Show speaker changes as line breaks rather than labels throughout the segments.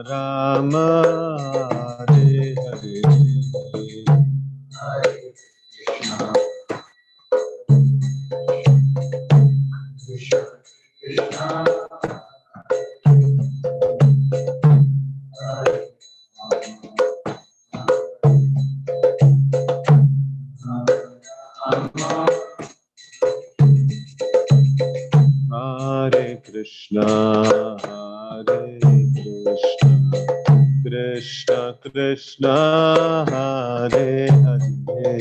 Rama Hare Hare Hare Krishna Krishna Krishna Hare Krishna Hare Krishna Krishna Krishna Hare Hare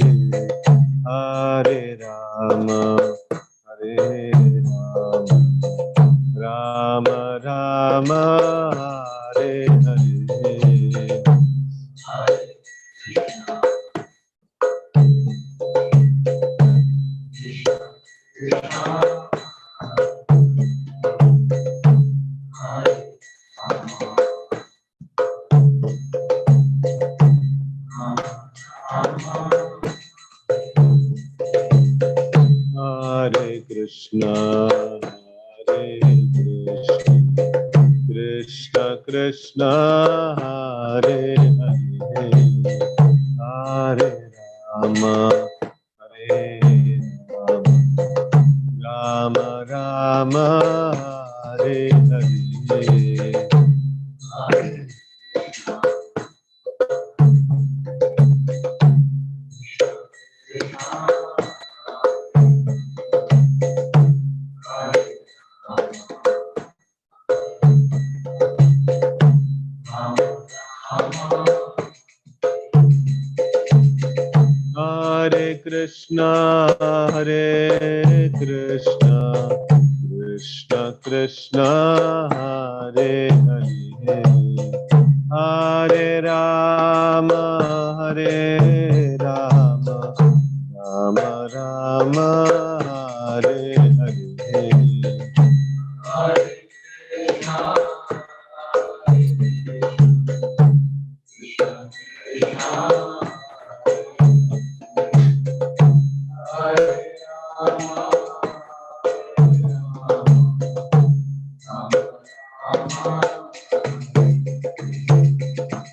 Hare Rama Hare Rama Rama Rama Hare Hare Hare Krishna Krishna Krishna Hare Krishna, Hare Krishna, Krishna Krishna, Hare Hare, Hare Rama, Hare Rama, Rama Rama, Hare Hare, Hare Hare Krishna, Hare Krishna, Krishna Krishna, Hare Hare, Hare Rama, Hare Rama, Rama Rama, Hare Hare, Hare Krishna, Krishna Krishna.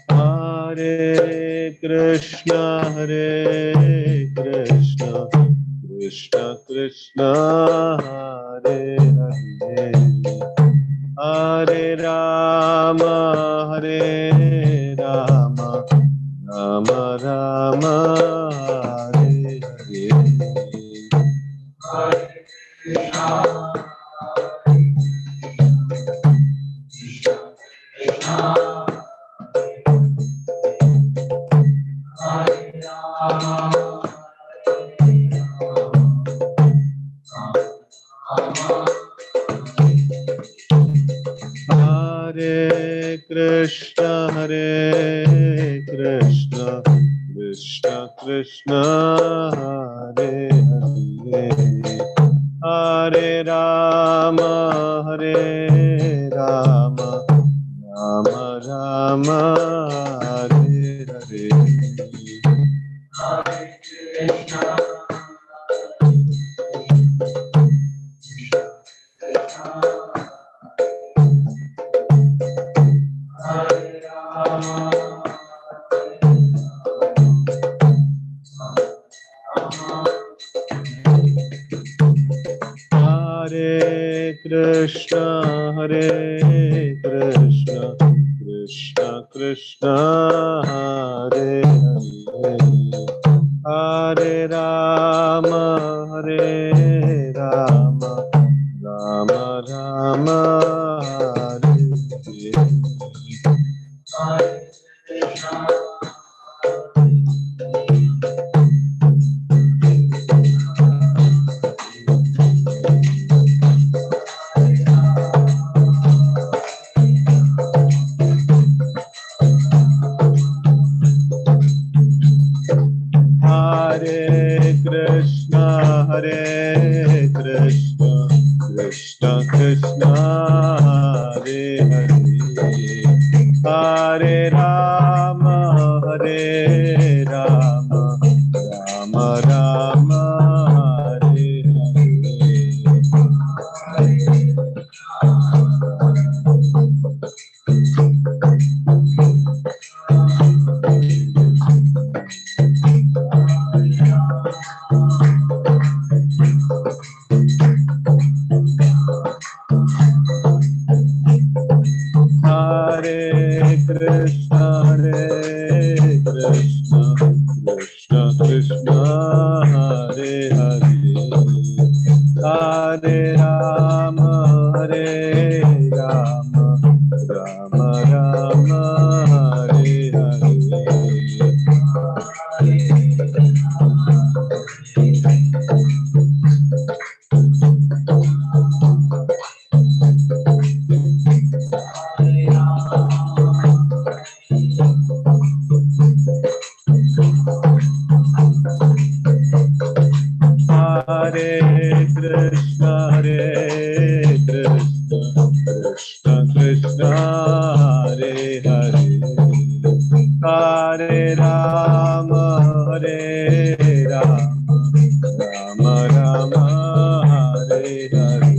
Hare Krishna, Hare Krishna, Krishna Krishna, Hare Hare, Hare Rama, Hare Rama, Rama Rama, Hare Hare, Hare Krishna, Krishna Krishna. Hare Krishna, Hare Krishna, Krishna Krishna, Hare Hare, Hare Rama, Hare Rama, Rama Rama, Hare Hare, Hare Krishna. Hare Krishna, Hare Krishna, Krishna Krishna, Hare Hare, Hare Rama, Hare Rama, Rama Rama, Hare Hare, Hare Krishna. Hare Krishna, Hare Krishna, Krishna Krishna, Hare Hare, Hare Rama, Hare Rama, Rama Rama, Hare Hare. Hare Krishna, Krishna Krishna Hare Hare, Hare Rama, Hare Rama, Rama Rama, Hare Hare. Hare Krishna, Hare Krishna, Krishna Krishna, Hare Hare, Hare Rama, Hare Rama, Rama Rama, Hare Hare.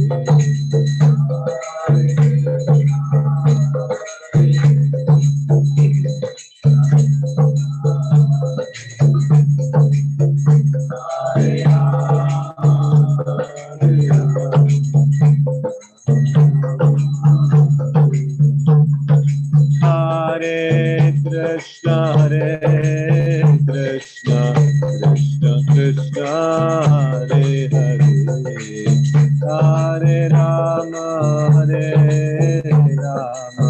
Hare Krishna, Hare Krishna, Krishna Krishna, Hare Hare, Hare Rama, Hare Rama,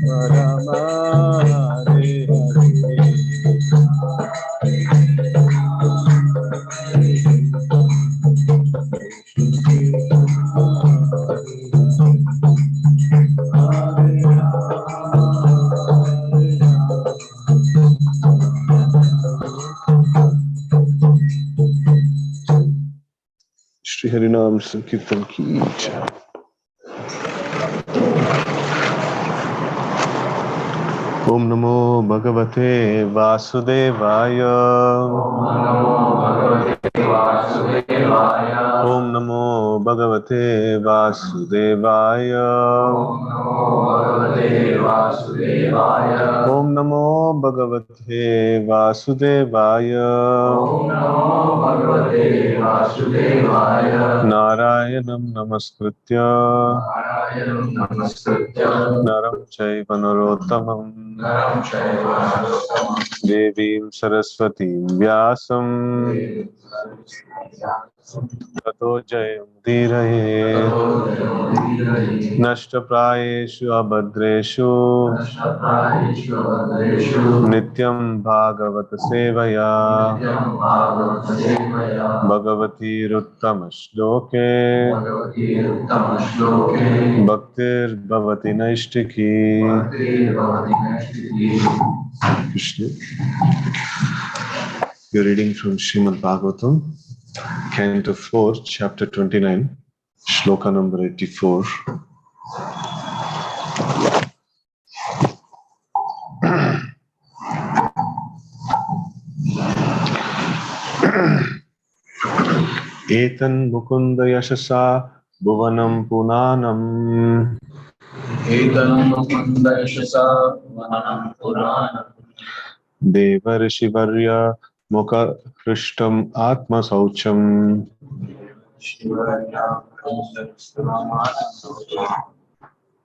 Rama Rama, Hare Hare. Shri Harinam Sankirtan ki jai. Om Namo Bhagavate Vasudevaya. Om Namo Bhagavate Vasudevaya. Om Namo Bhagavate Vasudevaya. Narayanam Namaskritya Naram Chaiva Narottamam Devim Saraswatim Vyasam Tato Jayam Dhiraye Nashtaprayeshu Abhadreshu Nityam Bhagavata Sevaya Bhagavati Ruttama-shloke Bhaktir Bhavati Naishtiki. Krishna. You're reading from Srimad Bhagavatam, Canto 4, Chapter 29, Shloka number 84. Etan mukunda yashasa bhuvanam punanam.
Etan mukunda yashasa bhuvanam punanam.
Devarishivarya mukha krishtam atma saucham.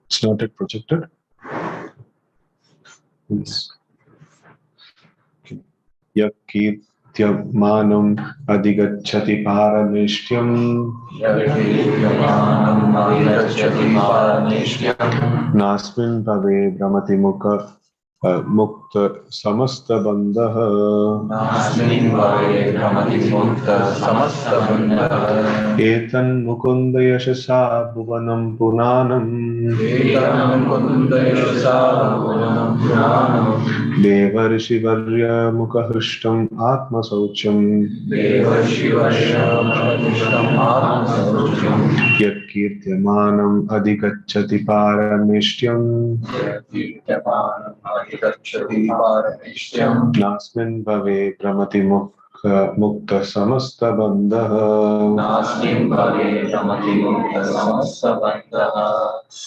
It's not yet projected. Yakirtyamanam adhigacchati parameshtyam. Nasmin bhave brahmati mukha mukta samasta bandha.
Nasmin bhave brahmati mukta samasta bandha.
Etan mukunda yashasa bhuvanam punanam.
Etan mukunda yashasa bhuvanam punanam.
Devarishivarya mukha hrishtam atma saucham.
Devarishivarya mukha hrishtam atma saucham.
Yakirtyamanam adhigacchati parameshtyam.
Yakirtyamanam adhigacchati parameshtyam.
Nasmin bhave brahmati mukta samasta bandha.
Nasmin bhave brahmati mukta samasta bandha.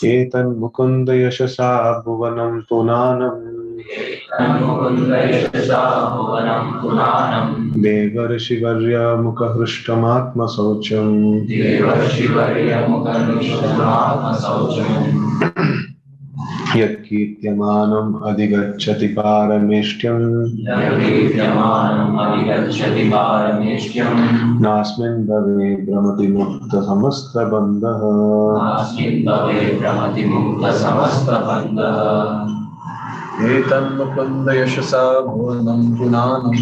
Etan mukunda yashasa bhuvanam punanam.
Etan mukunda yashasa bhuvanam punanam.
Devarishivarya mukha hrishtam atma saucham.
Devarishivarya mukha hrishtam atma saucham.
यत्कीर्त्यमानम् अधिगच्छति पारमेष्ट्यम्
यदीप्यमानम् अधिगच्छति पारमेष्ठ्यम्
नास्मिन् भवे भ्रमति मुक्तसमस्तबन्धः
नास्मिन् भवे भ्रमति मुक्तसमस्तबन्धः
एतन्मुकुन्द यशसा भुवनं पुनानम्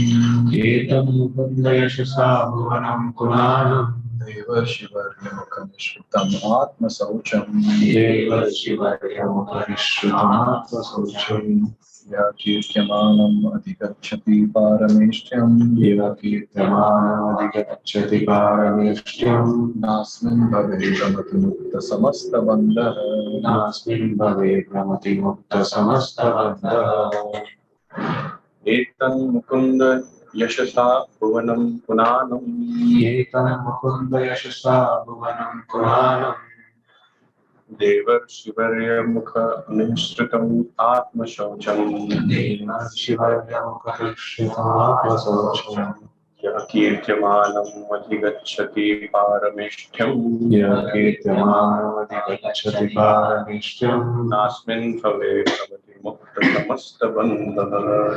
एतन्मुकुन्द यशसा भुवनं पुनानम्
देवर्षिवर्यमुखनिश्रुतम् आत्मशौचम्
देवर्षिवर्यमुपरिश्रुतमात्मशौचम्
कीर्त्यमानम् अधिगच्छति पारमेष्ठ्यम्
कीर्त्यमानमधिगच्छति पारमेष्ठ्यम्
नास्मिन् भवे भ्रमति मुक्तसमस्तबन्धः
नास्मिन् भवे भ्रमति मुक्तसमस्तबन्धः
एतन्मुकुन्द यशसा भुवनं पुनानम्
एतन्मुकुन्द यशसा भुवनं पुराणम्
देवर्षिवर्यमुखनिश्रुतम् आत्मशौचम्
शिवर्यमुपरिश्रुतमात्मशौचम्
यः कीर्त्यमानम् अधिगच्छति पारमेष्ठ्यम्
कीर्त्यमानमधिगच्छति पारमेष्ठ्यम्
नास्मिन् भवे भवति मुक्तसमस्तबन्धः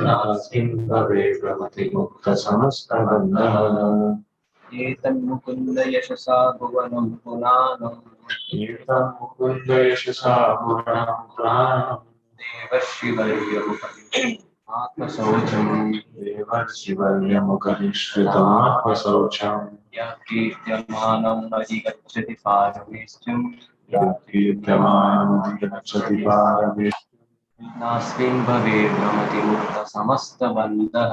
नास्मिन् भवे भवति मुक्तसमस्तबन्धः
एतन्मुकुन्द यशसा भुवनं पुनानम्
एतन्मुकुन्द यशसा भुवनं पुराणम्
देवर्षिवर्यमुखनिश्रुतम् आत्मशौचम्
देवर्षिवर्यमुपरिश्रुतमात्मशौचम्
यः कीर्त्यमानम् अधिगच्छति पारमेष्ठ्यम्
कीर्त्यमानमधिगच्छति पारमेष्ठ्यम्
नास्मिन् भवे भ्रमति मुक्तसमस्तबन्धः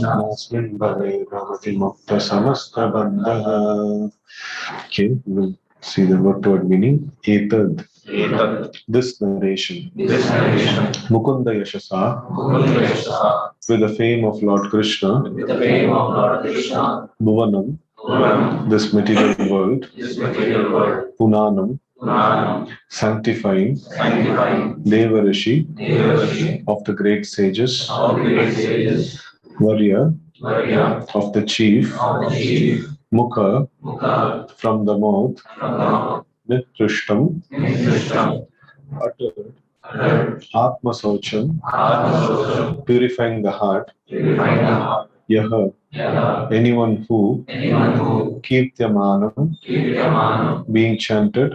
नास्मिन् भवे भवति मुक्तसमस्तबन्धः. Okay, we'll see the word meaning. Etad, this narration. Mukunda Yashasa, with the fame of Lord Krishna. Bhuvanam, this material world. Punanam, sanctifying. Devarishi, of the great sages. Varya, of the chief. Mukha, from the mouth. Nitrishtam, uttered. Atmasaucham, purifying the heart. Yaha, anyone who. Kirtyamanam, being chanted.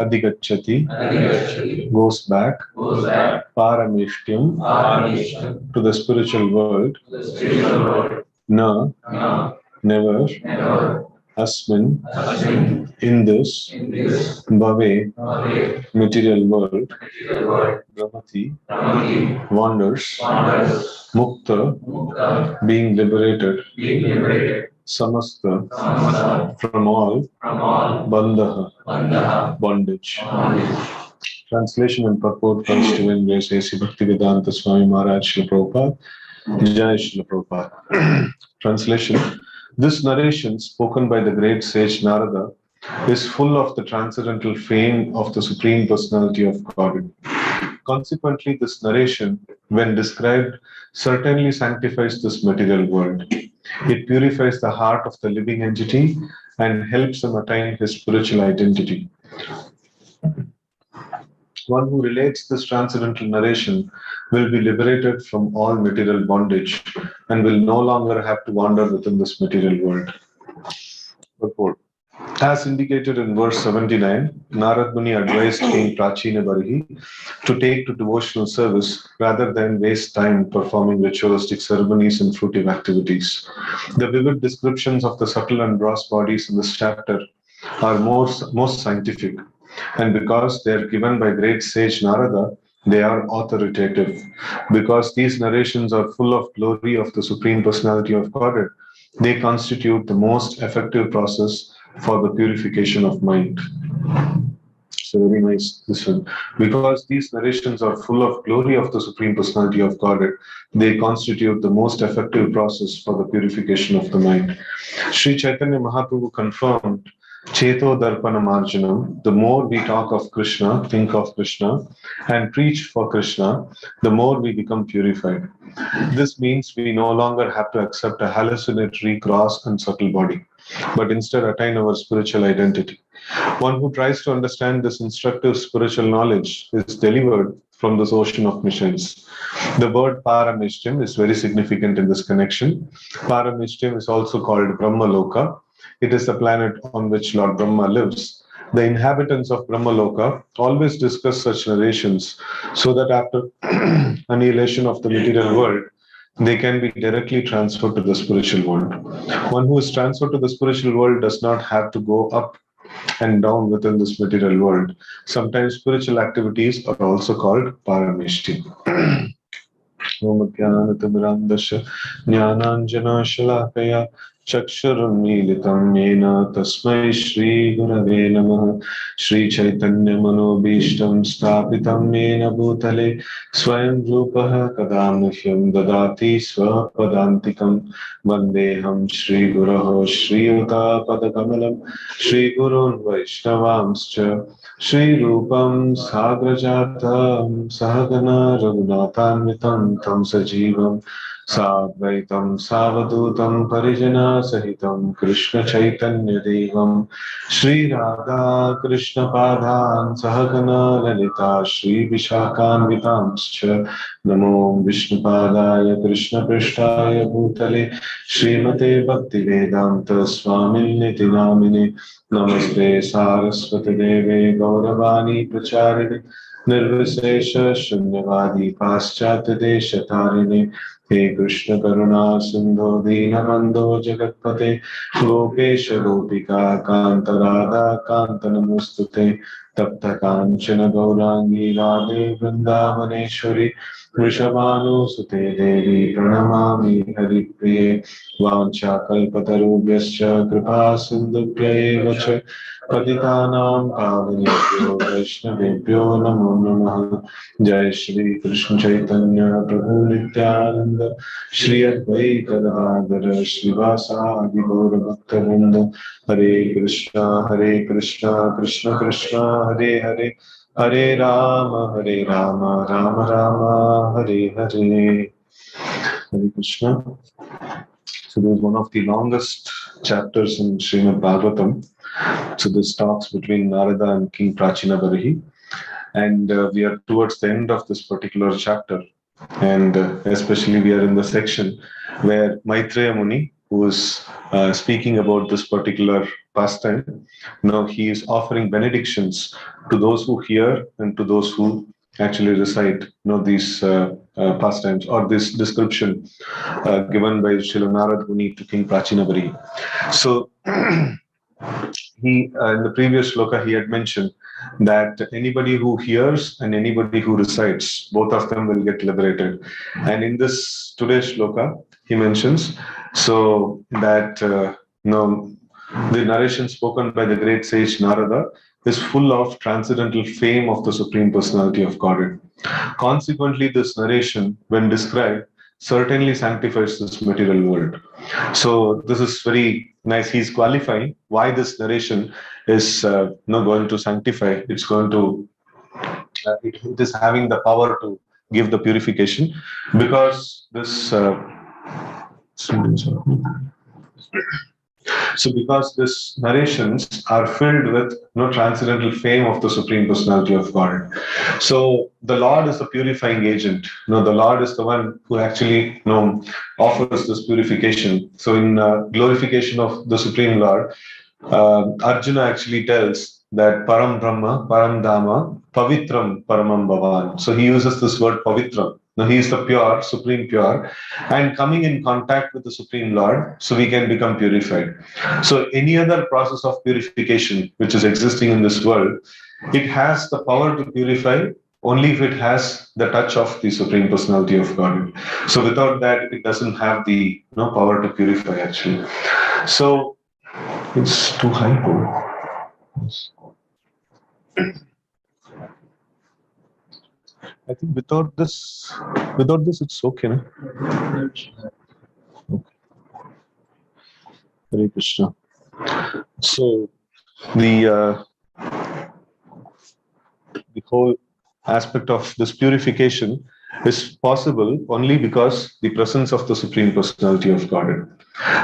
Adhigachati, goes back. Parameshtyam, to the spiritual world. Na, never. Asmin, in this. Bhave, material world. Brahmati, wanders. Mukta, being liberated. Samasta, from all. Bandha, bondage. Translation and purport comes to in grace A.C. Bhaktivedanta Swami Maharaj Srila Prabhupada. Jai Srila Prabhupada. Translation. This narration spoken by the great sage Narada is full of the transcendental fame of the Supreme Personality of Godhead. Consequently, this narration, when described, certainly sanctifies this material world. It purifies the heart of the living entity and helps him attain his spiritual identity. One who relates this transcendental narration will be liberated from all material bondage and will no longer have to wander within this material world. Purport. As indicated in verse 79, Narad Muni advised King Prachina Barihi to take to devotional service rather than waste time performing ritualistic ceremonies and fruitive activities. The vivid descriptions of the subtle and gross bodies in this chapter are most scientific, and because they are given by great sage Narada, they are authoritative. Because these narrations are full of glory of the Supreme Personality of Godhead, they constitute the most effective process for the purification of mind. So very nice, this one. Because these narrations are full of glory of the Supreme Personality of Godhead, they constitute the most effective process for the purification of the mind. Sri Chaitanya Mahaprabhu confirmed Cheto Darpana Marjanam, the more we talk of Krishna, think of Krishna, and preach for Krishna, the more we become purified. This means we no longer have to accept a hallucinatory, gross, and subtle body, but instead attain our spiritual identity. One who tries to understand this instructive spiritual knowledge is delivered from this ocean of missions. The word Paramishtim is very significant in this connection. Paramishtim is also called Brahmaloka. It is the planet on which Lord Brahma lives. The inhabitants of Brahmaloka always discuss such narrations so that after annihilation of the material world, they can be directly transferred to the spiritual world. One who is transferred to the spiritual world does not have to go up and down within this material world. Sometimes spiritual activities are also called paramishti. Om-Jnana-Timirandasya Jnananjana-Shalakaya Chakshurunmilitam Yena Tasmai Shri Gurave Namaha Shri Chaitanya Manobhishtam Stapitam Yena Bhutale Swayam Rupaha Kadamhyam Dadati Swapadantikam Vandeham Shri Guraho Shri Yuta Padakamalam Shri Gurun Vaishnavamscha Shri Rupam Sagrajatam Sahagana Raghunathanvitam Tam Sajivam Sadvaitam Savadutam Parijana Sahitam Krishna Chaitanya Devam Shri Radha Krishna Padhan Sahagana Lalita Shri Vishakhanvitamscha Namo Vishnupadaya Krishna Prishtaya Bhutale Srimate Bhaktivedanta Swami Niti Namine Namaste Saraswati Deve Gauravani Pracharine Nirvisesha Shunyavadi Paschat Desha Tarini He Krishna Karuna Sindho Deenabandho Jagatpate Gopesha Gopika Kanta Radha Kanta Namostute Tapta Kanchana Gaurangi Radhe Vrindavaneshwari Vrishabhanu Sute Devi Pranamami Haripriye Vancha Kalpatarubhyascha Kripa Sindhubhya eva cha Patitanam Pavanebhyo Vaishnavebhyo Namo Namaha Jai Shri Krishna Chaitanya Prabhu Nityananda Shri Advaita Gadadhara Srivasa Adi Gaura Bhakta Hare Krishna Krishna Krishna Hare Hare Hare Rama Rama Rama Hare Hare. Hare Krishna. So this is one of the longest chapters in Srimad Bhagavatam. So this talks between Narada and King Prachinabarahi. And we are towards the end of this particular chapter. And especially we are in the section where Maitreya Muni, who is speaking about this particular pastime, now he is offering benedictions to those who hear and to those who actually recite these pastimes or this description given by Srila Narad Muni to King Prachinabari. So he in the previous shloka he had mentioned that anybody who hears and anybody who recites, both of them will get liberated. And in this today's shloka, he mentions so that the narration spoken by the great sage Narada is full of transcendental fame of the Supreme Personality of Godhead. Consequently, this narration, when described, certainly sanctifies this material world. So this is very nice. He's qualifying why this narration is not going to sanctify. It's going to, it is having the power to give the purification because this. So because these narrations are filled with transcendental fame of the Supreme Personality of God. So the Lord is the purifying agent. The Lord is the one who actually offers this purification. So in glorification of the Supreme Lord, Arjuna actually tells that Param Brahma, Param Dhamma, Pavitram Paramam Bhavan. So he uses this word Pavitram. Now he is the pure, supreme pure, and coming in contact with the Supreme Lord, so we can become purified. So any other process of purification which is existing in this world, it has the power to purify only if it has the touch of the Supreme Personality of God. So without that, it doesn't have the power to purify actually. So it's too high. I think without this, it's okay. No? Okay. Hare Krishna. So the whole aspect of this purification is possible only because the presence of the Supreme Personality of Godhead.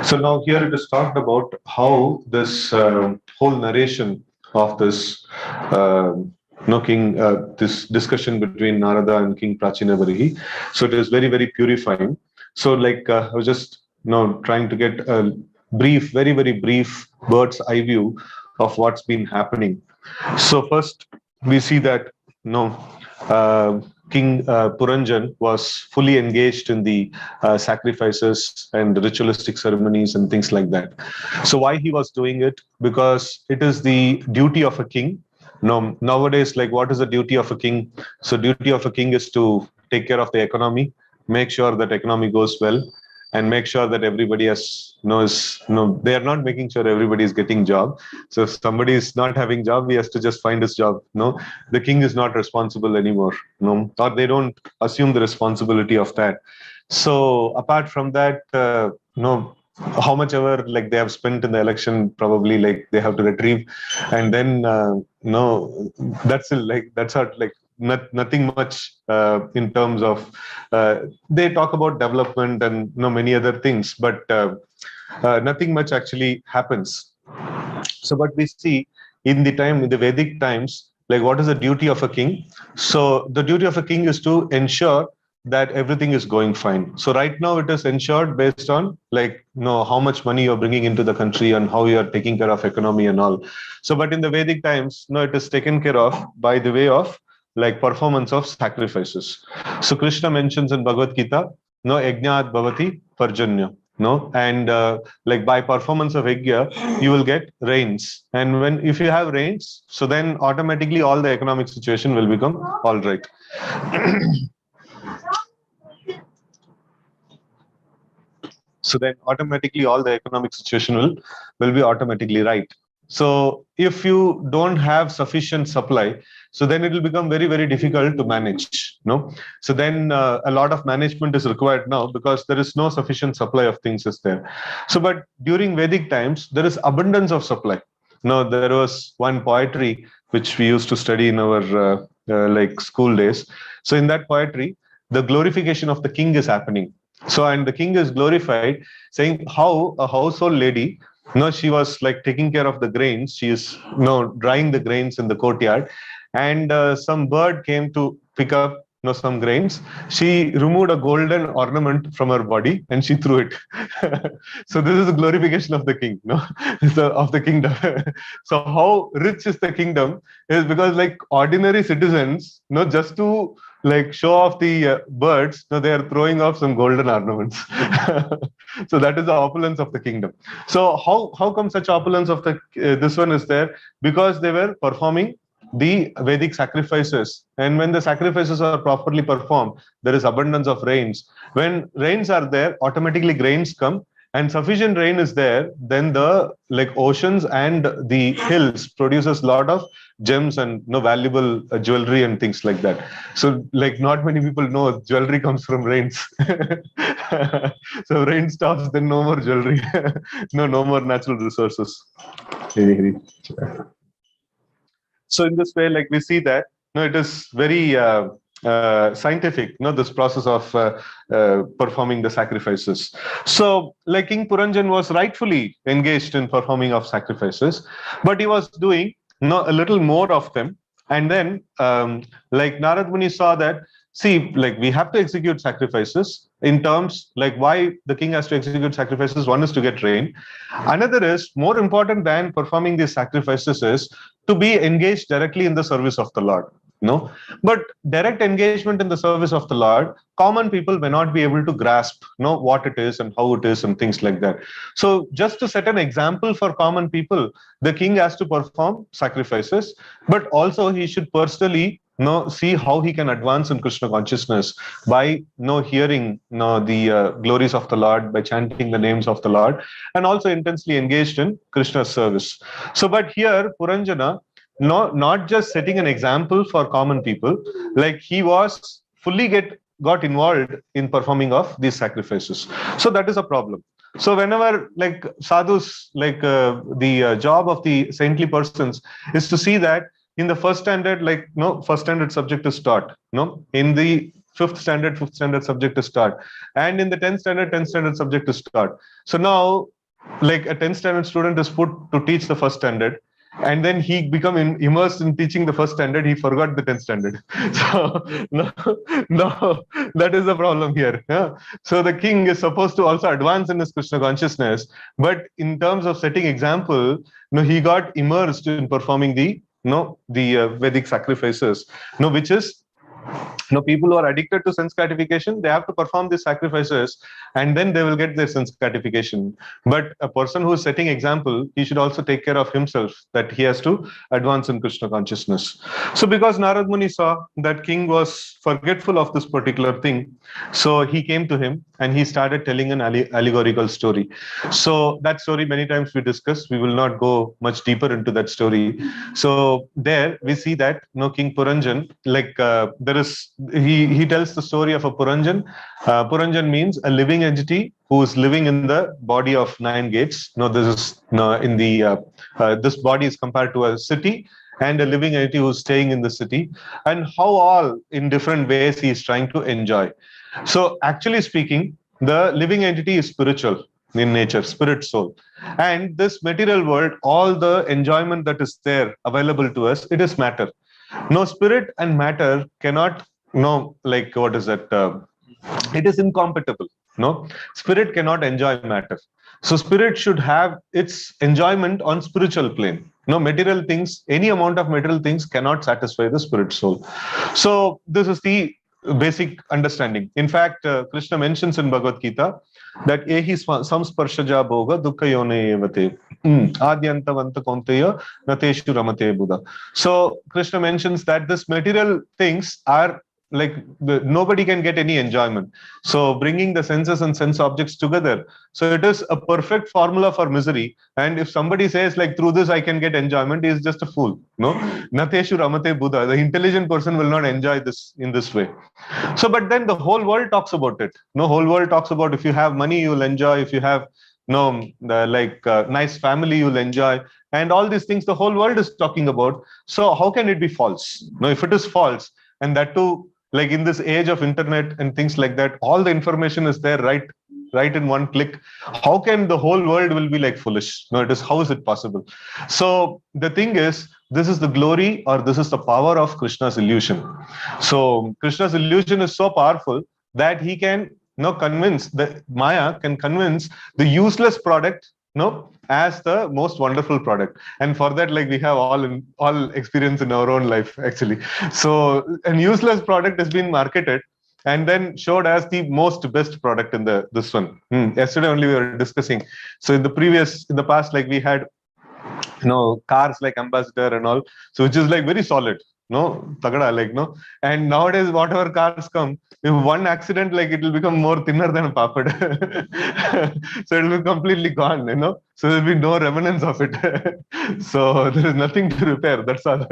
So now here it is talked about how this whole narration of this this discussion between Narada and King Prachinabarihi. So it is very, very purifying. So like I was just trying to get a brief, very, very brief bird's eye view of what's been happening. So first we see that King Puranjan was fully engaged in the sacrifices and ritualistic ceremonies and things like that. So why he was doing it? Because it is the duty of a king. Nowadays, like what is the duty of a king? So duty of a king is to take care of the economy, make sure that economy goes well, and make sure that everybody they are not making sure everybody is getting job. So if somebody is not having job, he has to just find his job. The king is not responsible anymore. Or they don't assume the responsibility of that. So apart from that, how much ever like they have spent in the election, probably like they have to retrieve, and then that's nothing much in terms of they talk about development and many other things, but nothing much actually happens. So but we see in the Vedic times, like what is the duty of a king? So the duty of a king is to ensure that everything is going fine. So right now it is ensured based on how much money you're bringing into the country and how you are taking care of economy and all. So but in the Vedic times, it is taken care of by the way of performance of sacrifices. So Krishna mentions in Bhagavad Gita, yajnat bhavati parjanya. And by performance of yajna, you will get rains. And if you have rains, so then automatically all the economic situation will become all right. So then automatically all the economic situation will be automatically right. So if you don't have sufficient supply, so then it will become very, very difficult to manage. So then a lot of management is required now because there is no sufficient supply of things is there. So but during Vedic times, there is abundance of supply. There was one poetry which we used to study in our school days. So in that poetry, the glorification of the king is happening. So, and the king is glorified, saying how a household lady, she was taking care of the grains. She is drying the grains in the courtyard, and some bird came to pick up some grains. She removed a golden ornament from her body and she threw it. So this is the glorification of the king, of the kingdom. So how rich is the kingdom is because ordinary citizens, just to show off the birds, they are throwing off some golden ornaments. So that is the opulence of the kingdom. So how come such opulence of this one is there? Because they were performing the Vedic sacrifices, and when the sacrifices are properly performed, there is abundance of rains. When rains are there, automatically grains come, and sufficient rain is there, then the oceans and the hills produces a lot of gems and valuable jewelry and things like that. So not many people know jewelry comes from rains. So rain stops, then no more jewelry. No more natural resources. So in this way, we see that it is very scientific, this process of performing the sacrifices. So King Puranjan was rightfully engaged in performing of sacrifices, but he was doing a little more of them. And then Narad Muni saw that, see, we have to execute sacrifices in terms why the king has to execute sacrifices. One is to get rain. Another is more important than performing these sacrifices is to be engaged directly in the service of the Lord. But direct engagement in the service of the Lord, common people may not be able to grasp what it is and how it is and things like that. So just to set an example for common people, the king has to perform sacrifices, but also he should personally see how he can advance in Krishna consciousness by hearing the glories of the Lord, by chanting the names of the Lord, and also intensely engaged in Krishna's service. So but here Puranjana, not just setting an example for common people, he was fully got involved in performing of these sacrifices. So that is a problem. So whenever sadhus, the job of the saintly persons is to see that in the first standard, first standard subject is taught, in the fifth standard subject is taught, and in the 10th standard subject is taught. So now a 10th standard student is put to teach the first standard, and then he become immersed in teaching the first standard. He forgot the 10th standard. So no, that is the problem here. Yeah. So the king is supposed to also advance in his Krishna consciousness, but in terms of setting example, he got immersed in performing the Vedic sacrifices, which is people who are addicted to sense gratification, they have to perform these sacrifices and then they will get their sense gratification. But a person who is setting example, he should also take care of himself, that he has to advance in Krishna consciousness. So because Narad Muni saw that king was forgetful of this particular thing, so he came to him and he started telling an allegorical story. So that story many times we discussed. We will not go much deeper into that story. So there we see that King Puranjan, he tells the story of a Puranjan. Puranjan means a living entity who is living in the body of 9 gates. This body is compared to a city and a living entity who is staying in the city, and how all in different ways he is trying to enjoy. So actually speaking, the living entity is spiritual in nature, spirit, soul. And this material world, all the enjoyment that is there available to us, it is matter. No, spirit and matter cannot, what is that? It is incompatible. No, spirit cannot enjoy matter. So spirit should have its enjoyment on spiritual plane. No, material things, any amount of material things cannot satisfy the spirit soul. So this is the basic understanding. In fact, Krishna mentions in Bhagavad Gita that ehi samsparshaja bhoga dukkha yone evate adyantavanta konteya nateshu ramate buddha. So Krishna mentions that this material things are nobody can get any enjoyment. So bringing the senses and sense objects together, so it is a perfect formula for misery. And if somebody says through this I can get enjoyment, he is just a fool. No, nateshu ramate buddha. The intelligent person will not enjoy this in this way. So but then the whole world talks about it. Whole world talks about if you have money you'll enjoy, if you have nice family you'll enjoy, and all these things the whole world is talking about. So how can it be false? If it is false, and that too in this age of internet and things like that, all the information is there right in one click. How can the whole world will be foolish? No, how is it possible? So the thing is, this is the glory, or this is the power of Krishna's illusion. So Krishna's illusion is so powerful that he can convince, the Maya can convince the useless product as the most wonderful product. And for that, we have all experience in our own life actually. So an useless product has been marketed and then showed as the most best product in this one. Yesterday only we were discussing. So in the past, we had cars like Ambassador and all, so which is very solid. Tagada, and nowadays whatever cars come, if one accident, it will become more thinner than a papad. So it will be completely gone, so there will be no remnants of it. So there is nothing to repair, that's all.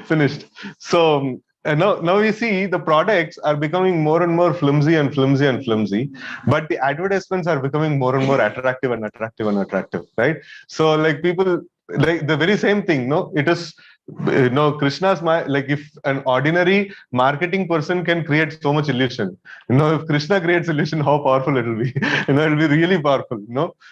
Finished. So now we see the products are becoming more and more flimsy and flimsy and flimsy, but the advertisements are becoming more and more attractive and attractive and attractive, right? So people, the very same thing, it is, Krishna's if an ordinary marketing person can create so much illusion, if Krishna creates illusion, how powerful it will be. It will be really powerful.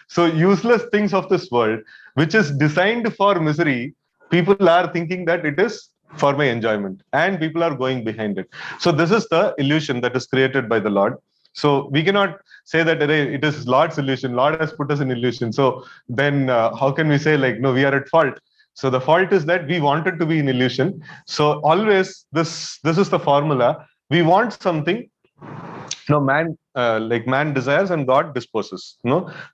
So useless things of this world, which is designed for misery, people are thinking that it is for my enjoyment, and people are going behind it. So this is the illusion that is created by the Lord. So we cannot say that it is Lord's illusion. Lord has put us in illusion. So then how can we say no, we are at fault? So the fault is that we wanted to be in illusion. So always this is the formula. We want something. Man man desires and God disposes.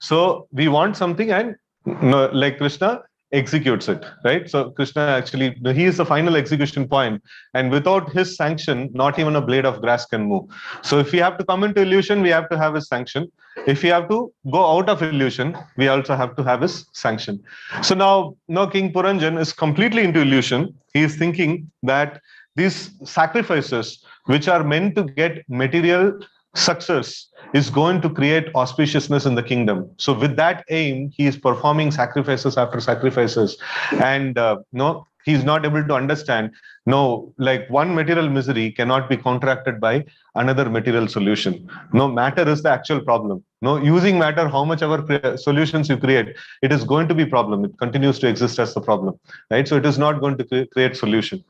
So we want something, and Krishna executes it, right? So Krishna actually, he is the final execution point, and without his sanction, not even a blade of grass can move. So if we have to come into illusion, we have to have his sanction. If we have to go out of illusion, we also have to have his sanction. So now King Puranjan is completely into illusion. He is thinking that these sacrifices, which are meant to get material success, is going to create auspiciousness in the kingdom. So with that aim, he is performing sacrifices after sacrifices, and he's not able to understand, one material misery cannot be contracted by another material solution. Matter is the actual problem. No, using matter, how much ever solutions you create, it is going to be problem. It continues to exist as the problem, right? So it is not going to create solution.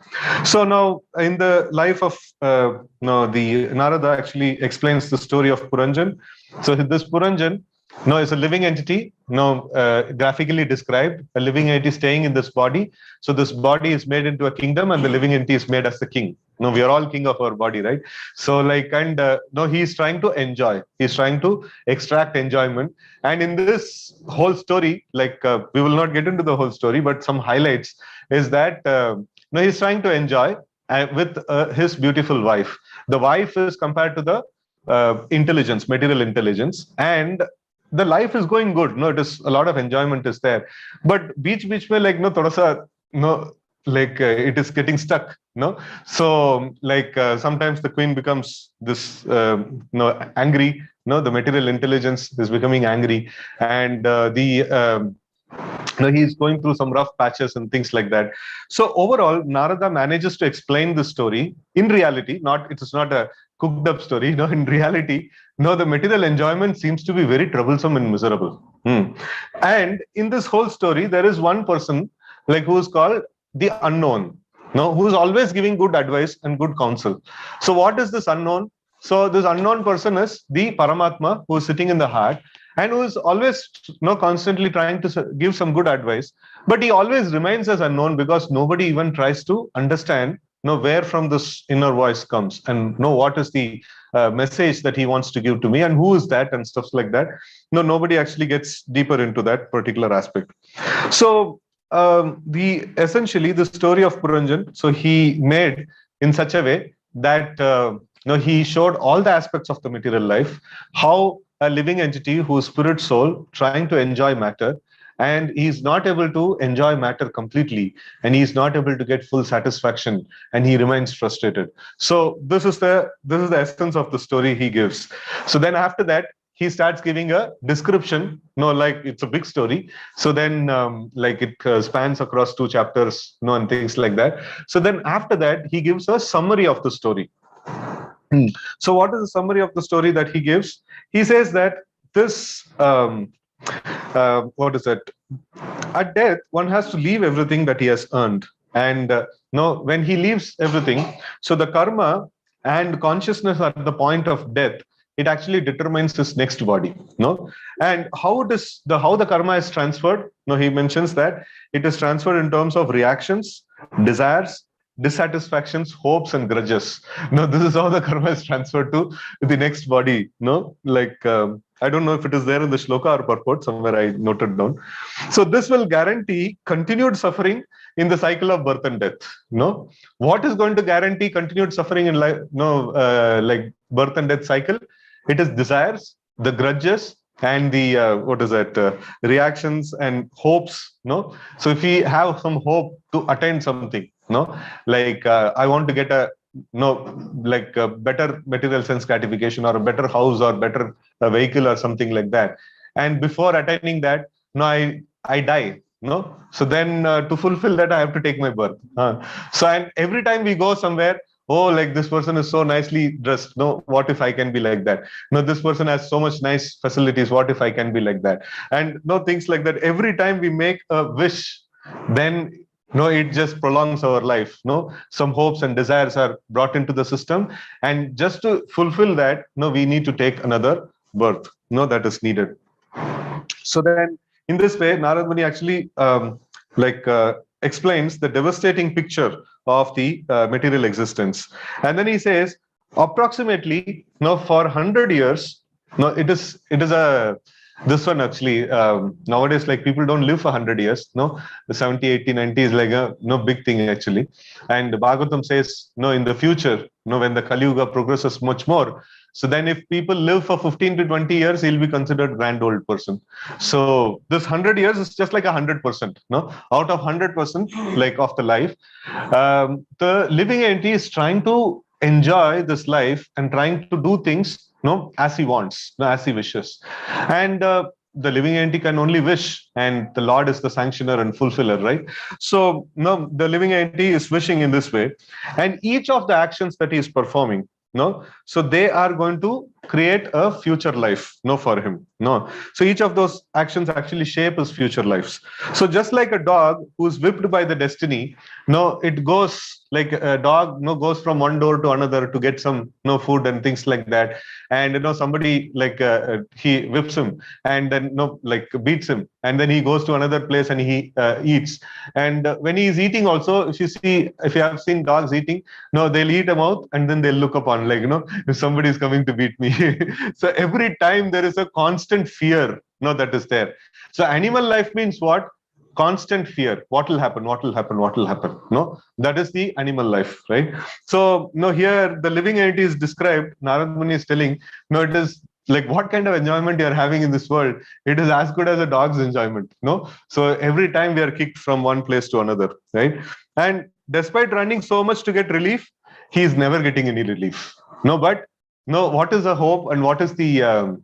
So now in the life of no, the Narada actually explains the story of Puranjan. So this Puranjan, no, is a living entity, no, graphically described, a living entity staying in this body. So this body is made into a kingdom, and the living entity is made as the king. No, we are all king of our body, right? So like, and no, he is trying to enjoy. He's trying to extract enjoyment. And in this whole story, like we will not get into the whole story, but some highlights is that no, he's trying to enjoy with his beautiful wife. The wife is compared to the intelligence, material intelligence, and the life is going good. No, it is a lot of enjoyment is there, but beach mein like no thoda sa no, like it is getting stuck. No, so like sometimes the queen becomes this no, angry. No, the material intelligence is becoming angry, and no, he's going through some rough patches and things like that. So overall, Narada manages to explain the story in reality. Not, it is not a cooked up story. No, in reality, no, the material enjoyment seems to be very troublesome and miserable. And in this whole story, there is one person like who is called the unknown. No, who is always giving good advice and good counsel. So what is this unknown? So this unknown person is the Paramatma who is sitting in the heart, and who is always constantly trying to give some good advice, but he always remains as unknown because nobody even tries to understand where from this inner voice comes and know what is the message that he wants to give to me and who is that and stuff like that. Nobody actually gets deeper into that particular aspect. So essentially the story of Puranjan, so he made in such a way that he showed all the aspects of the material life, how a living entity whose spirit soul trying to enjoy matter, and he's not able to enjoy matter completely, and he's not able to get full satisfaction, and he remains frustrated. So this is the essence of the story he gives. So then after that, he starts giving a description, like it's a big story. So then like it spans across 2 chapters, and things like that. So then after that, he gives a summary of the story. So what is the summary of the story that he gives? He says that this, what is it? At death, one has to leave everything that he has earned. And when he leaves everything, so the karma and consciousness at the point of death, it actually determines his next body. And how the karma is transferred? He mentions that it is transferred in terms of reactions, desires, dissatisfactions, hopes, and grudges. This is how the karma is transferred to the next body. Like I don't know if it is there in the shloka or purport, somewhere I noted down. So this will guarantee continued suffering in the cycle of birth and death. What is going to guarantee continued suffering in life? Like birth and death cycle, it is desires, the grudges, and the reactions and hopes. So if we have some hope to attain something, like I want to get a better material sense gratification, or a better house, or better vehicle, or something like that, and before attaining that, I die. So then to fulfill that, I have to take my birth. So and every time we go somewhere, oh, like this person is so nicely dressed. What if I can be like that? This person has so much nice facilities. What if I can be like that? And things like that. Every time we make a wish, then it just prolongs our life. Some hopes and desires are brought into the system, and just to fulfill that, we need to take another birth. That is needed. So then, in this way, Narad Muni actually explains the devastating picture of the material existence, and then he says, approximately, for 100 years, it is a. This one actually, nowadays, like people don't live for 100 years. The 70, 80, 90 is like a big thing actually. And Bhagavatam says, in the future, when the Kali Yuga progresses much more, so then if people live for 15 to 20 years, he'll be considered grand old person. So this 100 years is just like 100%. Out of 100%, like of the life, the living entity is trying to enjoy this life and trying to do things as he wants, as he wishes. And the living entity can only wish, and the Lord is the sanctioner and fulfiller, right? So the living entity is wishing in this way, and each of the actions that he is performing, No, so they are going to create a future life, no, for him. No, so each of those actions actually shape his future lives. So just like a dog who's whipped by the destiny, no, it goes like a dog, no, goes from one door to another to get some, no, food and things like that. And somebody like he whips him and then like beats him, and then he goes to another place and he eats. And when he is eating also, if you have seen dogs eating, no, they'll eat a mouth and then they'll look upon, like, if somebody is coming to beat me. So every time there is a constant fear, that is there. So animal life means what? Constant fear. What will happen? What will happen? What will happen? No, that is the animal life, right? So, here the living entity is described. Narad Muni is telling, it is like what kind of enjoyment you are having in this world. It is as good as a dog's enjoyment. No, so every time we are kicked from one place to another, right? And despite running so much to get relief, he is never getting any relief. No, but no, what is the hope and what is the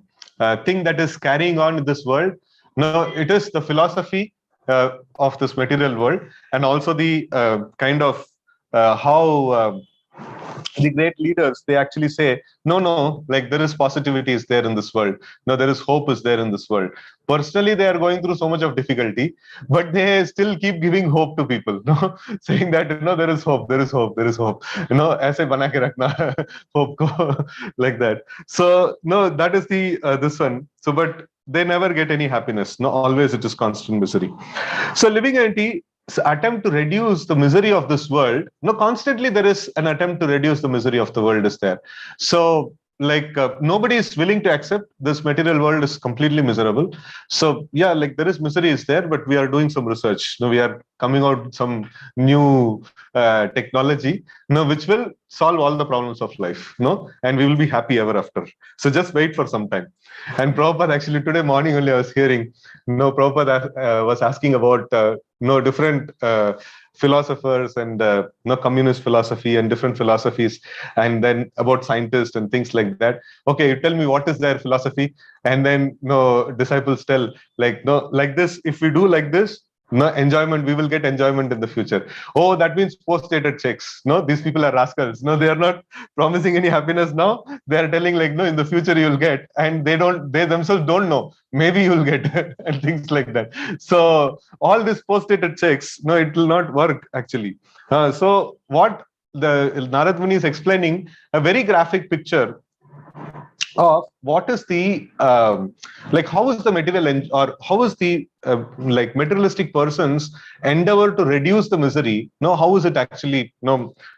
thing that is carrying on in this world? No, it is the philosophy of this material world, and also the kind of how the great leaders, they actually say, no, like there is positivity is there in this world. No, there is hope is there in this world. Personally, they are going through so much of difficulty, but they still keep giving hope to people, no, saying that, there is hope, there is hope, there is hope, aise bana ke rakhna, hope ko, like that. So, no, that is the this one. So, but they never get any happiness. No, always it is constant misery. So, living entity attempt to reduce the misery of this world. No, constantly there is an attempt to reduce the misery of the world is there. So, like nobody is willing to accept this material world is completely miserable. So yeah, like there is misery is there, but we are doing some research. We are coming out with some new technology, which will solve all the problems of life, and we will be happy ever after. So just wait for some time. And Prabhupada, actually today morning only I was hearing, Prabhupada was asking about different philosophers and communist philosophy and different philosophies, and then about scientists and things like that. Okay, you tell me what is their philosophy, and then disciples tell, like, like this, if we do like this, enjoyment, we will get enjoyment in the future. Oh, that means post-dated checks. No, these people are rascals. No, they are not promising any happiness now. They are telling, like, no, in the future you will get, and they themselves don't know. Maybe you will get, and things like that. So all these post-dated checks, no, it will not work actually. So what the Narad Muni is explaining, a very graphic picture of what is the like how is the material or how is the like materialistic person's endeavor to reduce the misery, how is it actually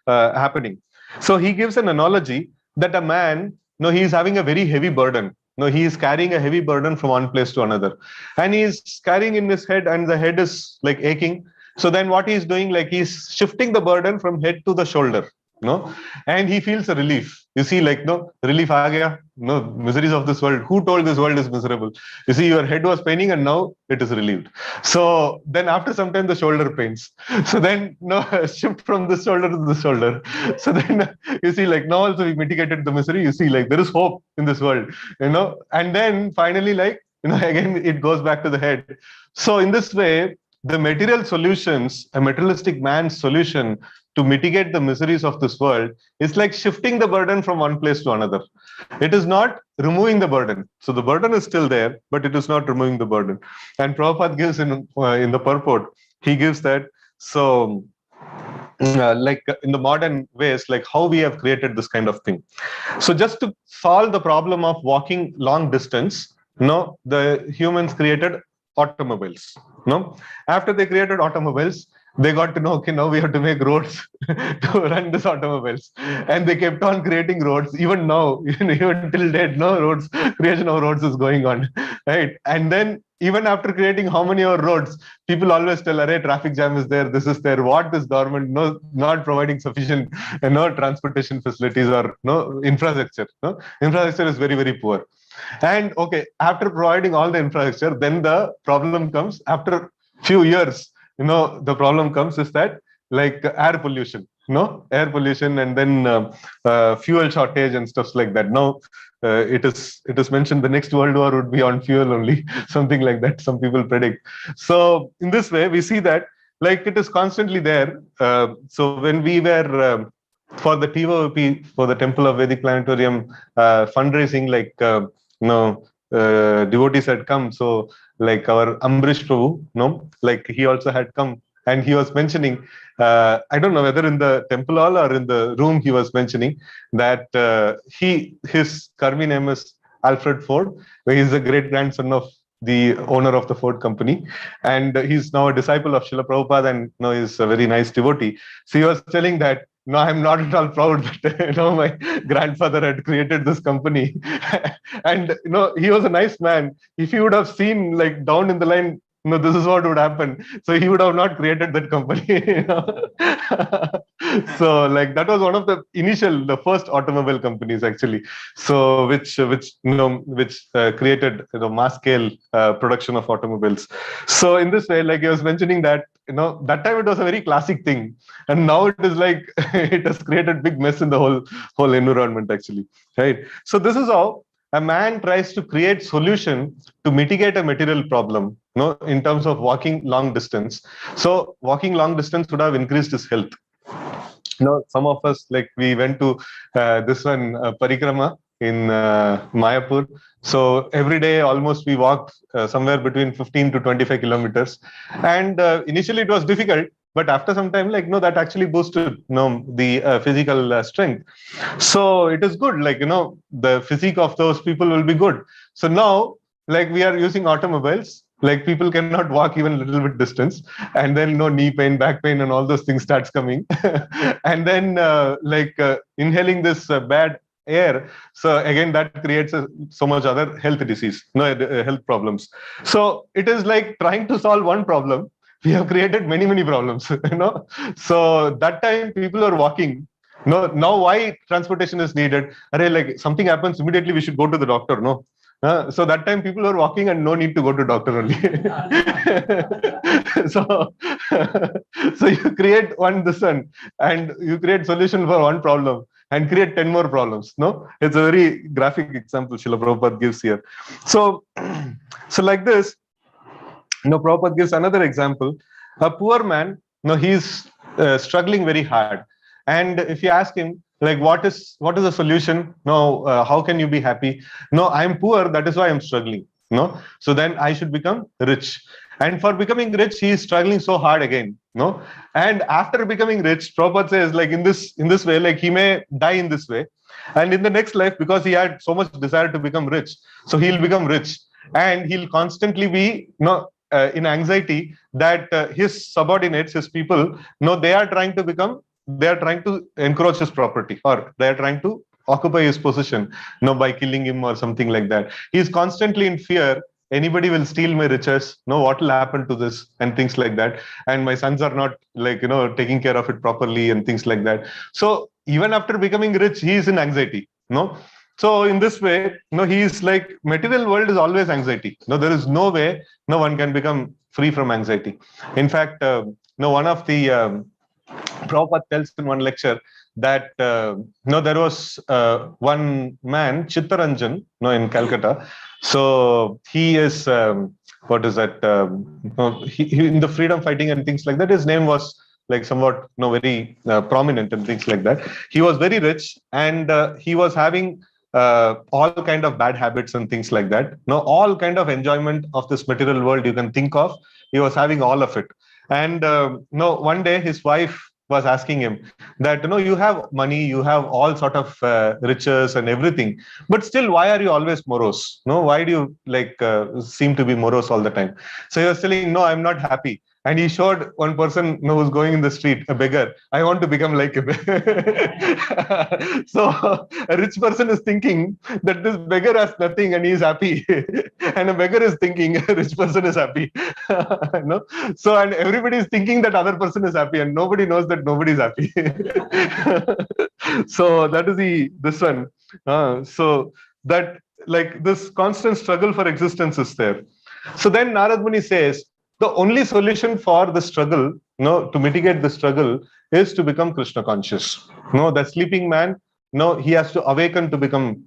happening. So he gives an analogy that a man, he is having a very heavy burden. He is carrying a heavy burden from one place to another, and he is carrying in his head, and the head is like aching. So then what he is doing, like he's shifting the burden from head to the shoulder, and he feels a relief. You see, like, relief aa gaya, miseries of this world. Who told this world is miserable? You see, your head was paining and now it is relieved. So then after some time, the shoulder pains. So then, shift from this shoulder to this shoulder. So then you see, like, now also we mitigated the misery. You see, like, there is hope in this world, and then finally, like, again, it goes back to the head. So in this way, the material solutions, a materialistic man's solution to mitigate the miseries of this world is like shifting the burden from one place to another. It is not removing the burden. So the burden is still there, but it is not removing the burden. And Prabhupada gives in the purport, he gives that. So like in the modern ways, like how we have created this kind of thing. So just to solve the problem of walking long distance, the humans created automobiles. After they created automobiles, they got to know, okay, now we have to make roads to run these automobiles, and they kept on creating roads. Even now, even till date, roads, creation of roads is going on, right? And then even after creating how many more roads, people always tell, "Arey, traffic jam is there, this is there." What this government not providing sufficient transportation facilities or infrastructure. Infrastructure is very, very poor. And okay, after providing all the infrastructure, then the problem comes after few years. The problem comes is that, like, air pollution, air pollution, and then fuel shortage and stuff like that. Now, it is mentioned the next world war would be on fuel only, something like that. Some people predict. So in this way, we see that, like, it is constantly there. So when we were for the TOP, for the Temple of Vedic Planetarium fundraising, like devotees had come. So like our Ambrish Prabhu, like he also had come, and he was mentioning, I don't know whether in the temple hall or in the room, he was mentioning that his Karmi name is Alfred Ford, where he's a great grandson of the owner of the Ford company, and he's now a disciple of Srila Prabhupada, and he's a very nice devotee. So he was telling that, no, I'm not at all proud that my grandfather had created this company. And he was a nice man. If he would have seen like down in the line, this is what would happen. So he would have not created that company. So like that was one of the first automobile companies actually. So which created mass scale production of automobiles. So in this way, like I was mentioning that that time it was a very classic thing, and now it is like it has created big mess in the whole environment actually, right? So this is how a man tries to create solution to mitigate a material problem, in terms of walking long distance. So walking long distance would have increased his health. Some of us, like we went to this one parikrama in Mayapur. So every day almost we walked somewhere between 15 to 25 kilometers. And initially it was difficult, but after some time, like, that actually boosted, the physical strength. So it is good, like, the physique of those people will be good. So now, like, we are using automobiles, like people cannot walk even a little bit distance, and then knee pain, back pain, and all those things starts coming. And then inhaling this bad air, so again that creates so much other health disease, health problems. So it is like trying to solve one problem, we have created many problems. So that time people are walking. Now why transportation is needed? Like something happens immediately, we should go to the doctor. So that time people are walking and no need to go to doctor only. So you create this one, and you create solution for one problem and create 10 more problems. It's a very graphic example Srila Prabhupada gives here. So like this, Prabhupada gives another example. A poor man, he's struggling very hard. And if you ask him, like, what is the solution? How can you be happy? I'm poor, that is why I'm struggling. So then I should become rich. And for becoming rich, he is struggling so hard again. And after becoming rich, Prabhupada says, like, in this way, like he may die in this way. And in the next life, because he had so much desire to become rich, so he'll become rich. And he'll constantly be in anxiety that his subordinates, his people, they are trying to encroach his property, or they are trying to occupy his position, by killing him or something like that. He is constantly in fear. Anybody will steal my riches. What will happen to this, and things like that. And my sons are not taking care of it properly, and things like that. So even after becoming rich, he is in anxiety. So in this way, he is like, material world is always anxiety. There is no way one can become free from anxiety. In fact, one of the Prabhupada tells in one lecture that there was one man, Chittaranjan, in Calcutta. So he is what is that? He in the freedom fighting and things like that. His name was like somewhat very prominent and things like that. He was very rich, and he was having all kind of bad habits and things like that. All kind of enjoyment of this material world you can think of, he was having all of it. And one day his wife was asking him that, you have money, you have all sort of riches and everything, but still, why are you always morose? Why do you seem to be morose all the time? So he was telling, no, I'm not happy. And he showed one person who's going in the street, a beggar. I want to become like him. So a rich person is thinking that this beggar has nothing and he is happy. And a beggar is thinking a rich person is happy. So, and everybody is thinking that other person is happy, and nobody knows that nobody is happy. So that is this one. So that, like, this constant struggle for existence is there. So then Narad Muni says, the only solution for the struggle, to mitigate the struggle, is to become Krishna conscious. The sleeping man, he has to awaken to become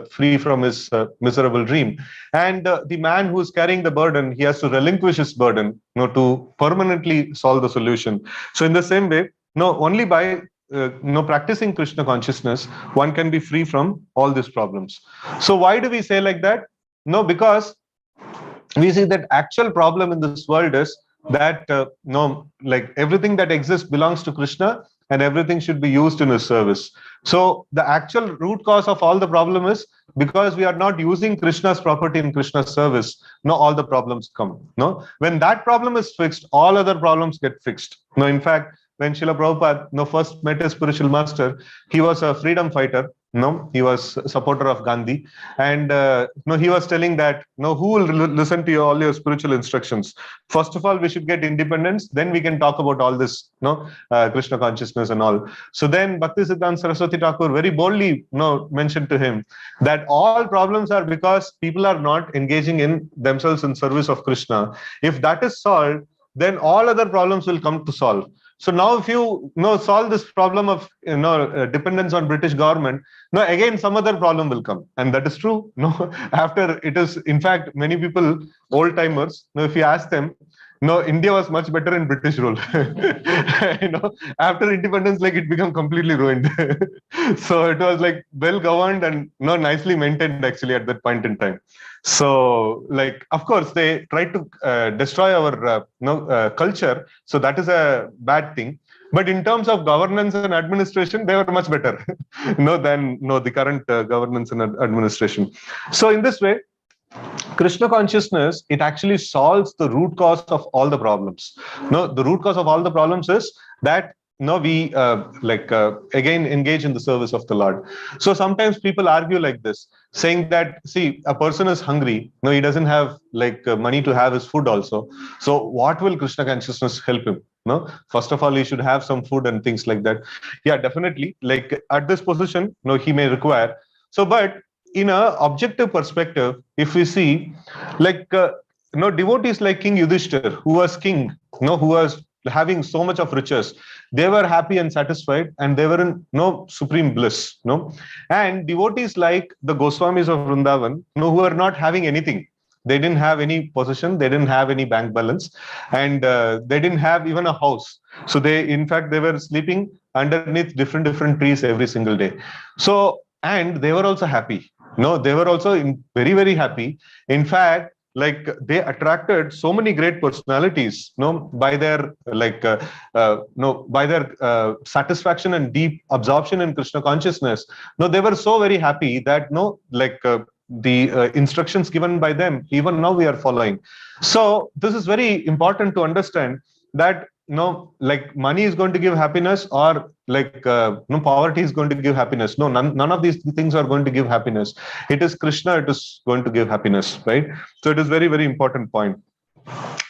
free from his miserable dream. And the man who is carrying the burden, he has to relinquish his burden, to permanently solve the solution. So in the same way, only by practicing Krishna consciousness, one can be free from all these problems. So why do we say like that? No, because we see that actual problem in this world is that no, like everything that exists belongs to Krishna, and everything should be used in his service. So the actual root cause of all the problem is because we are not using Krishna's property in Krishna's service. No, all the problems come. No, when that problem is fixed, all other problems get fixed. No, in fact, when Srila Prabhupada first met his spiritual master, he was a freedom fighter. No, he was a supporter of Gandhi, and he was telling that who will listen to all your spiritual instructions? First of all, we should get independence, then we can talk about all this Krishna consciousness and all. So then Bhaktisiddhanta Saraswati Thakur very boldly mentioned to him that all problems are because people are not engaging in themselves in service of Krishna. If that is solved, then all other problems will come to solve. So now if you solve this problem of dependence on British government, now again some other problem will come. And that is true. After it is, in fact, many people, old timers, if you ask them, India was much better in British rule. After independence, like it became completely ruined. So it was like well governed and nicely maintained actually at that point in time. So like, of course, they tried to destroy our culture. So that is a bad thing. But in terms of governance and administration, they were much better than the current governance and administration. So in this way, Krishna consciousness, it actually solves the root cause of all the problems. The root cause of all the problems is that we again engage in the service of the Lord. So sometimes people argue like this, saying that, see, a person is hungry, he doesn't have money to have his food also. So what will Krishna consciousness help him? First of all, he should have some food and things like that. Yeah, definitely. Like at this position, he may require. So, but in a objective perspective, if we see, devotees like King Yudhishthir, who was king, who was having so much of riches, they were happy and satisfied, and they were in supreme bliss. And devotees like the Goswamis of Vrindavan, who are not having anything. They didn't have any possession, they didn't have any bank balance, and they didn't have even a house. So in fact, they were sleeping underneath different trees every single day. So, and they were also happy. They were also very, very happy. In fact, they attracted so many great personalities, by their by their satisfaction and deep absorption in Krishna consciousness. They were so very happy that the instructions given by them, even now we are following. So this is very important to understand that money is going to give happiness, or poverty is going to give happiness. No, none of these things are going to give happiness. It is Krishna, it is going to give happiness, right? So it is very, very important point.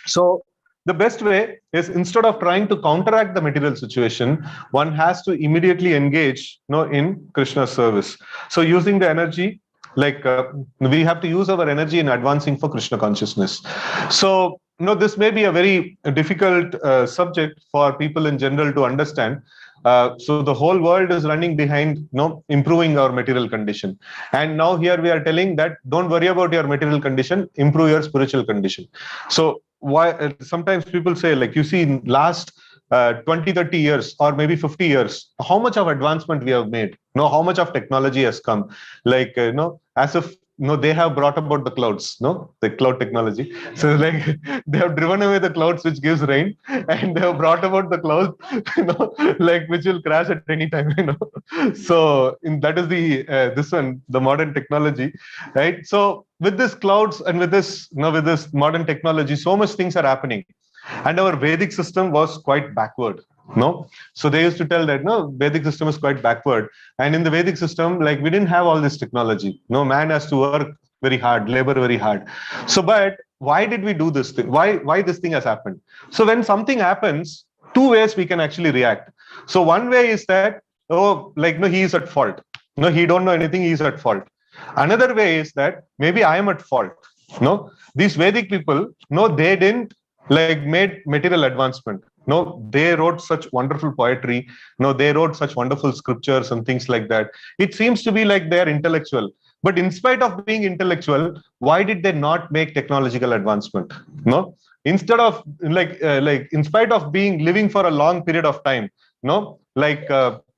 So the best way is, instead of trying to counteract the material situation, one has to immediately engage in Krishna's service. So using the energy, we have to use our energy in advancing for Krishna consciousness. So this may be a very difficult subject for people in general to understand. So the whole world is running behind improving our material condition, and now here we are telling that don't worry about your material condition, improve your spiritual condition. So why sometimes people say, you see, in last 20-30 years or maybe 50 years, how much of advancement we have made, how much of technology has come, as if they have brought about the clouds, the cloud technology. So they have driven away the clouds which gives rain, and they have brought about the clouds which will crash at any time. So that is the modern technology, right? So with this clouds and with this with this modern technology, so much things are happening, and our Vedic system was quite backward. So they used to tell that Vedic system is quite backward, and in the Vedic system, we didn't have all this technology. Man has to work very hard, labor very hard. So, but why did we do this thing? Why this thing has happened? So when something happens, two ways we can actually react. So one way is that he is at fault. He don't know anything. He is at fault. Another way is that maybe I am at fault. These Vedic people, they didn't made material advancement. They wrote such wonderful poetry. They wrote such wonderful scriptures and things like that. It seems to be like they are intellectual. But in spite of being intellectual, why did they not make technological advancement? Instead of in spite of being living for a long period of time,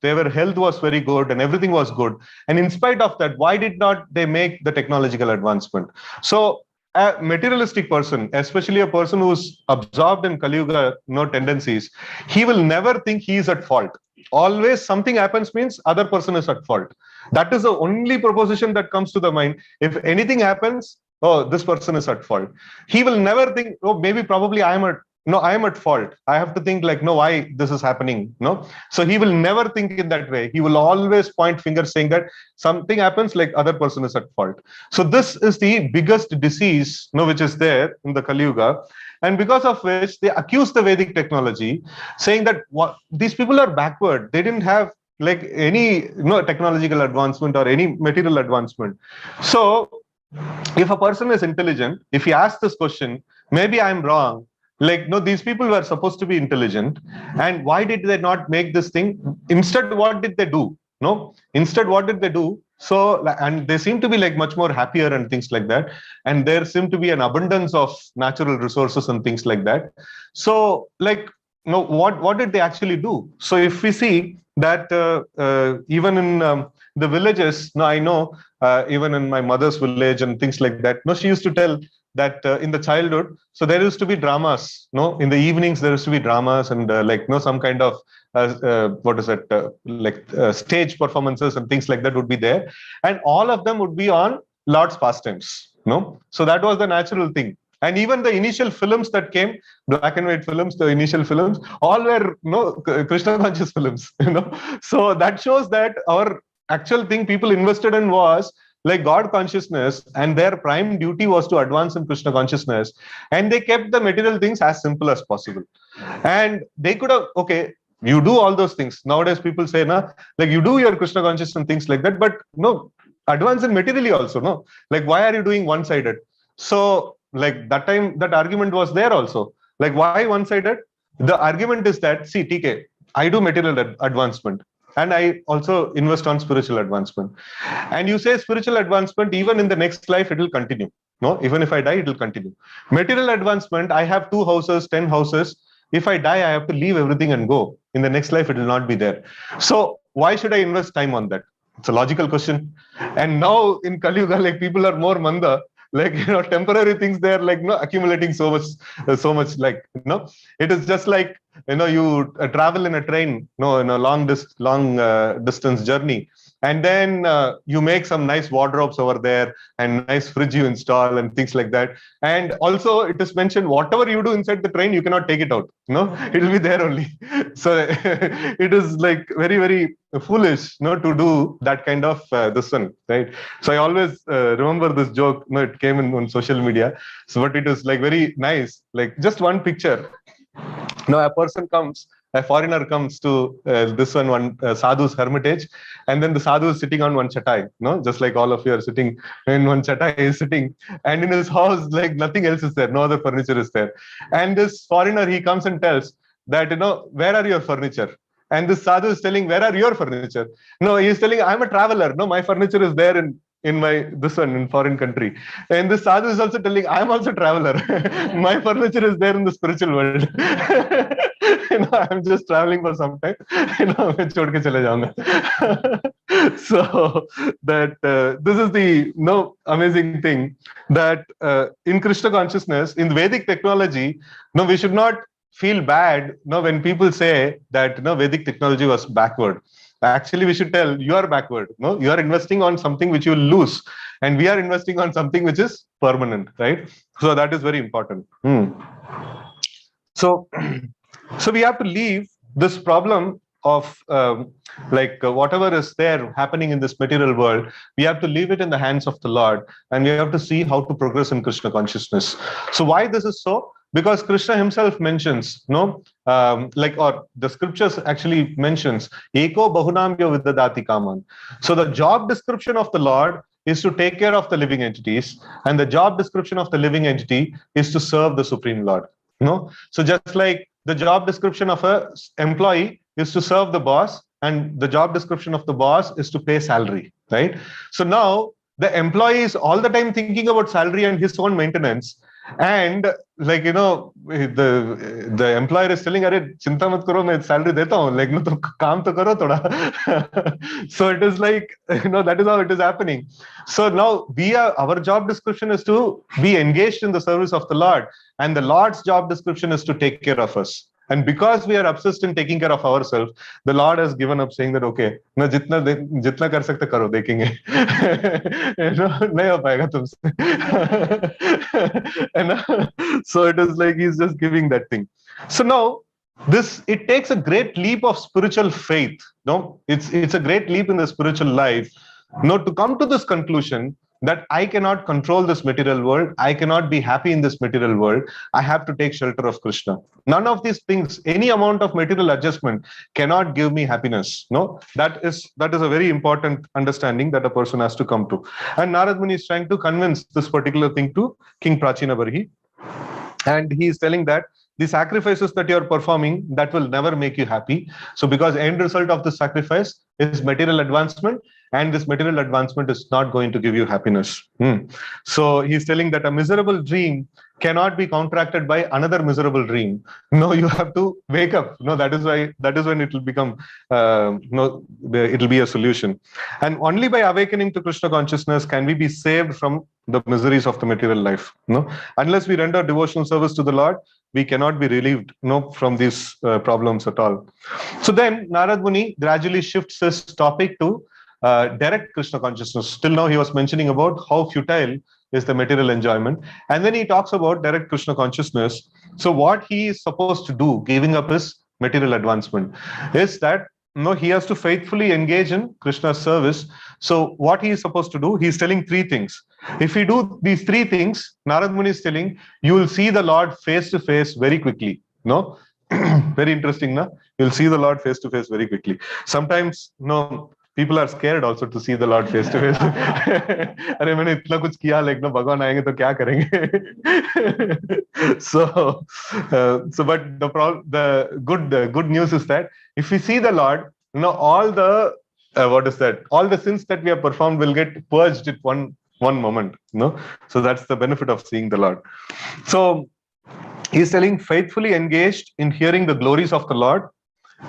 their health was very good and everything was good. And in spite of that, why did not they make the technological advancement? So a materialistic person, especially a person who's absorbed in Kali Yuga, tendencies, he will never think he is at fault. Always something happens means other person is at fault. That is the only proposition that comes to the mind. If anything happens, oh, this person is at fault. He will never think, oh, maybe probably I am at fault. I have to think like, no, why this is happening? No. So he will never think in that way. He will always point fingers saying that something happens like other person is at fault. So this is the biggest disease, which is there in the Kali Yuga. And because of which they accuse the Vedic technology, saying that these people are backward. They didn't have like any technological advancement or any material advancement. So if a person is intelligent, if he asks this question, maybe I'm wrong. Like, no, these people were supposed to be intelligent. And why did they not make this thing? Instead, what did they do? Instead, what did they do? So, and they seem to be like much more happier and things like that. And there seem to be an abundance of natural resources and things like that. So, like, what did they actually do? So if we see that even in the villages, I know even in my mother's village and things like that, she used to tell that in the childhood, so there used to be dramas, in the evenings there used to be dramas and some kind of stage performances and things like that would be there, and all of them would be on Lord's pastimes. So that was the natural thing. And even the initial films that came, black and white films, the initial films, all were Krishna conscious films. So that shows that our actual thing people invested in was like God consciousness, and their prime duty was to advance in Krishna consciousness, and they kept the material things as simple as possible. And they could have, okay, you do all those things. Nowadays people say, like you do your Krishna consciousness and things like that, but no, advance in materially also, like why are you doing one-sided? So like that time, that argument was there also. Like why one-sided? The argument is that, see, TK, I do material advancement, and I also invest on spiritual advancement. And you say spiritual advancement, even in the next life, it will continue. Even if I die, it will continue. Material advancement, I have 2 houses, 10 houses. If I die, I have to leave everything and go. In the next life, it will not be there. So why should I invest time on that? It's a logical question. And now in Kali Yuga, like people are more manda. Like, temporary things, they're like, accumulating so much, like, it is just like, you travel in a train, in a long distance journey. And then you make some nice wardrobes over there and nice fridge you install and things like that. And also it is mentioned, whatever you do inside the train, you cannot take it out. It will be there only. So it is like very, very foolish, to do that kind of this one, right? So I always remember this joke, it came in on social media. So but it is like very nice, like just one picture. A person comes, a foreigner comes to this one sadhu's hermitage, and then the sadhu is sitting on one chatai, just like all of you are sitting in one chatai, is sitting, and in his house, like nothing else is there, no other furniture is there. And this foreigner, he comes and tells that, where are your furniture? And this sadhu is telling, where are your furniture? No, he is telling, I'm a traveler. No, my furniture is there in foreign country. And this sadhu is also telling, I'm also a traveler. My furniture is there in the spiritual world. I'm just traveling for some time. So that this is the amazing thing, that in Krishna consciousness, in Vedic technology, we should not feel bad when people say that Vedic technology was backward. Actually, we should tell, you are backward. You are investing on something which you will lose, and we are investing on something which is permanent, right? So that is very important. So we have to leave this problem of whatever is there happening in this material world. We have to leave it in the hands of the Lord, and we have to see how to progress in Krishna consciousness. So why this is so? Because Krishna himself mentions, or the scriptures actually mentions, Eko Bahunamya Vidadati Kaman. So the job description of the Lord is to take care of the living entities, and the job description of the living entity is to serve the Supreme Lord. So just like the job description of an employee is to serve the boss, and the job description of the boss is to pay salary, right? So now the employee is all the time thinking about salary and his own maintenance. And like, the employer is telling, "Arey, chinta mat karo, main salary deta hu, like, no, to kaam to karo thoda." So it is like, that is how it is happening. So now our job description is to be engaged in the service of the Lord, and the Lord's job description is to take care of us. And because we are obsessed in taking care of ourselves, the Lord has given up, saying that, okay, na jitna kar sakte karo, dekhenge. Nahi ho payega tumse. So it is like he's just giving that thing. So now it takes a great leap of spiritual faith. No, it's a great leap in the spiritual life. To come to this conclusion that I cannot control this material world, I cannot be happy in this material world, I have to take shelter of Krishna. None of these things, any amount of material adjustment cannot give me happiness. No, that is a very important understanding that a person has to come to. And Narad Muni is trying to convince this particular thing to King Prachina Barhi. And he is telling that the sacrifices that you are performing, that will never make you happy. So because end result of the sacrifice is material advancement, and this material advancement is not going to give you happiness. So he's telling that a miserable dream cannot be counteracted by another miserable dream. No, you have to wake up. No, that is when it will become, it will be a solution. And only by awakening to Krishna consciousness can we be saved from the miseries of the material life. No, unless we render devotional service to the Lord, we cannot be relieved from these problems at all. So then Narad Muni gradually shifts his topic to direct Krishna consciousness. Till now he was mentioning about how futile is the material enjoyment, and then he talks about direct Krishna consciousness. So what he is supposed to do, giving up his material advancement, is that he has to faithfully engage in Krishna's service. So what he is supposed to do, he is telling three things. If we do these three things, Narad Muni is telling, you will see the Lord face to face very quickly. No, very interesting, na? You'll see the Lord face to face very quickly. Sometimes, people are scared also to see the Lord face to face. अरे मैंने इतना कुछ किया, like, भगवान आएंगे तो क्या करेंगे? So but the good news is that if we see the Lord, all the all the sins that we have performed will get purged at one moment. So that's the benefit of seeing the Lord. So he's telling, faithfully engaged in hearing the glories of the Lord,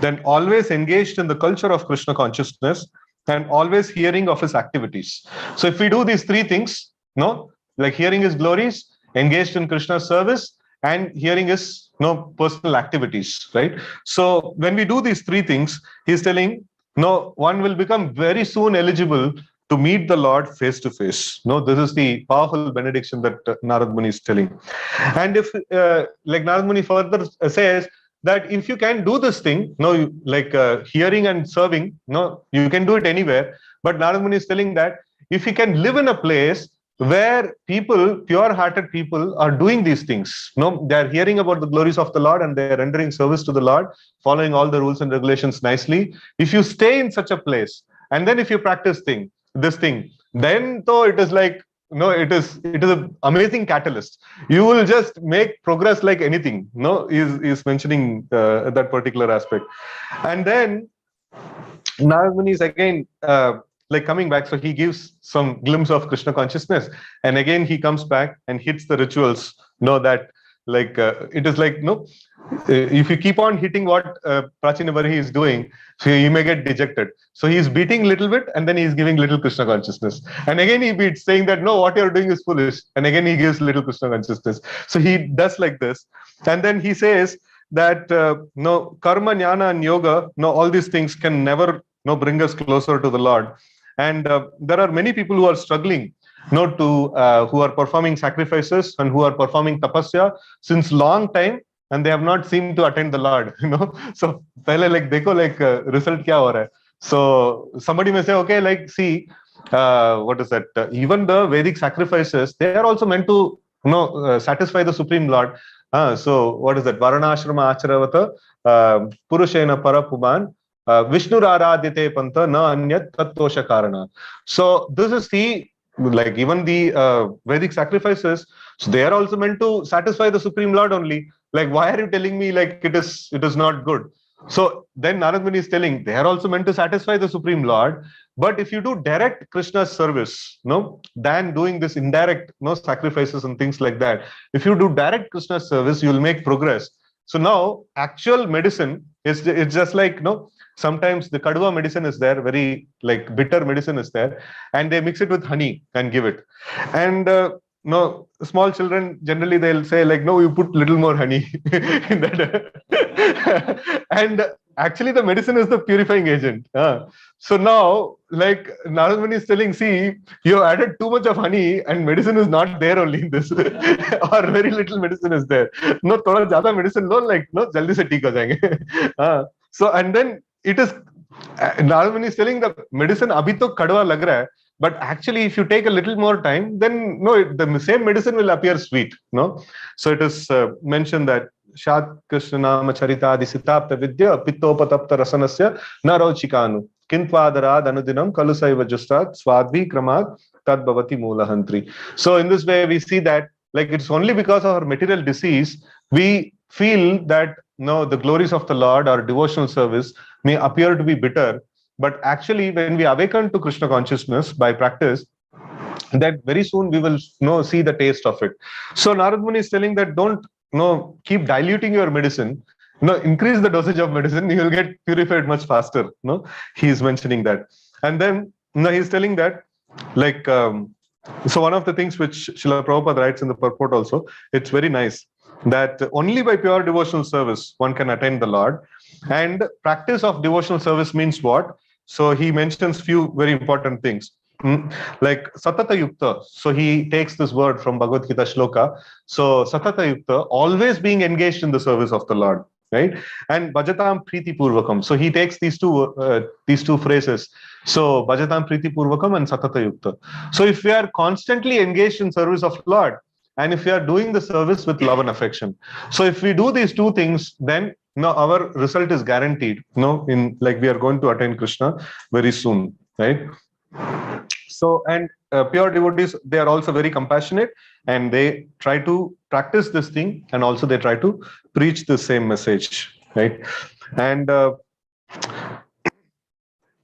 then always engaged in the culture of Krishna consciousness, and always hearing of his activities. So if we do these three things, like hearing his glories, engaged in Krishna's service, and hearing his personal activities, right? So when we do these three things, he's telling, one will become very soon eligible to meet the Lord face to face. This is the powerful benediction that Narad Muni is telling. And if, like Narad Muni further says, that if you can do this thing, like hearing and serving, you can do it anywhere. But Narad Muni is telling that if you can live in a place where people, pure-hearted people, are doing these things, they are hearing about the glories of the Lord and they are rendering service to the Lord, following all the rules and regulations nicely. If you stay in such a place, and then if you practice this thing, then though it is like, it is an amazing catalyst. You will just make progress like anything. Is mentioning that particular aspect. And then Narad Muni is again like coming back. So he gives some glimpse of Krishna consciousness, and again he comes back and hits the rituals. That like it is like if you keep on hitting what Prachina Barhi is doing, so you may get dejected. So he's beating little bit, and then he's giving little Krishna consciousness, and again he beats, saying that no, what you're doing is foolish, and again he gives little Krishna consciousness. So he does like this, and then he says that karma, jnana, and yoga, all these things can never bring us closer to the Lord. And there are many people who are struggling who are performing sacrifices and who are performing tapasya since long time, and they have not seemed to attain the Lord. So pehle like dekho like result kya ho raha hai. So somebody may say, okay, like see, what is that? Even the Vedic sacrifices, they are also meant to satisfy the Supreme Lord. So what is that? Varanashrama acharavata purushena parapuman Vishnu Aradhyate Pantha na anyat tattosha karana. So this is the, like even the Vedic sacrifices, so they are also meant to satisfy the Supreme Lord only. Like, why are you telling me like it is not good? So then Narad Muni is telling, they are also meant to satisfy the Supreme Lord, But if you do direct Krishna's service, no, than doing this indirect, no, sacrifices and things like that, if you do direct Krishna's service, you will make progress. So now actual medicine is, it's just like, no, sometimes the kadwa medicine is there, very like bitter medicine is there, and they mix it with honey and give it. And no, small children generally they'll say like, no, you put little more honey in that. And actually the medicine is the purifying agent. So now, like Narad Muni is telling, see, you have added too much of honey and medicine is not there only in this, or very little medicine is there. No, thoda zyada medicine lo, like no, jaldi se theek ho jayenge. So and then it is, Narad Muni is telling the medicine abhi to kadwa lag raha hai, but actually if you take a little more time, then no, the same medicine will appear sweet. No, so it is mentioned that Shat Krishna Nama Charita Disitapta Vidya Pittopatapta Rasanasya Narochikanu Kintvadarad Anudinam Kalusaiva Justat Swadvi Kramad Tad Bhavati Moolahantri. So in this way we see that like it's only because of our material disease we feel that no, the glories of the Lord or devotional service may appear to be bitter, but actually when we awaken to Krishna consciousness by practice, that very soon we will see the taste of it. So Narad Muni is telling that don't keep diluting your medicine. Increase the dosage of medicine, you will get purified much faster. He is mentioning that. And then he's telling that like so one of the things which Srila Prabhupada writes in the purport also, it's very nice that only by pure devotional service one can attain the Lord. And practice of devotional service means what? So he mentions few very important things. Like Satata Yukta. So he takes this word from Bhagavad Gita shloka. So Satata Yukta, always being engaged in the service of the Lord, right? And Bhajatam Priti Purvakam. So he takes these two phrases. So Bhajatam Priti Purvakam and Satata Yukta. So if we are constantly engaged in service of Lord, and if we are doing the service with love and affection, so if we do these two things, then our result is guaranteed. In like we are going to attain Krishna very soon, right? So, and pure devotees, they are also very compassionate and they try to practice this thing and also they try to preach the same message, right? And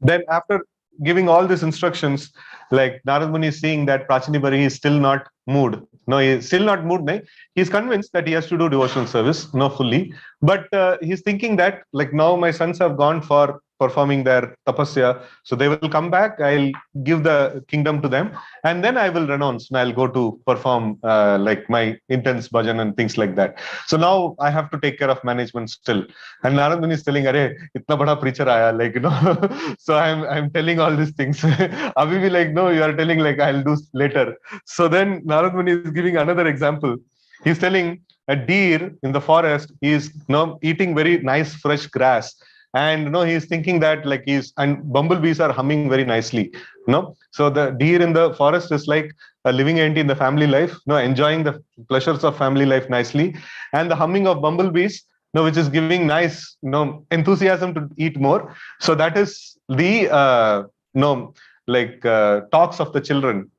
then after giving all these instructions, like Narad Muni is seeing that Prachini Bari is still not moved. No, he is still not moved. He's convinced that he has to do devotional service, fully. But he's thinking that like now my sons have gone for performing their tapasya, so they will come back, I'll give the kingdom to them, and then I will renounce and I'll go to perform like my intense bhajan and things like that. So now I have to take care of management still. And Narad Muni is telling, "Arey, itna bada preacher aaya," like so I'm telling all these things. Abhi bhi like, no, you are telling like I'll do later. So then Narad Muni is giving another example. He's telling a deer in the forest is eating very nice fresh grass. And he's thinking that like and bumblebees are humming very nicely. So the deer in the forest is like a living entity in the family life, enjoying the pleasures of family life nicely. And the humming of bumblebees, which is giving nice, enthusiasm to eat more. So that is the, talks of the children,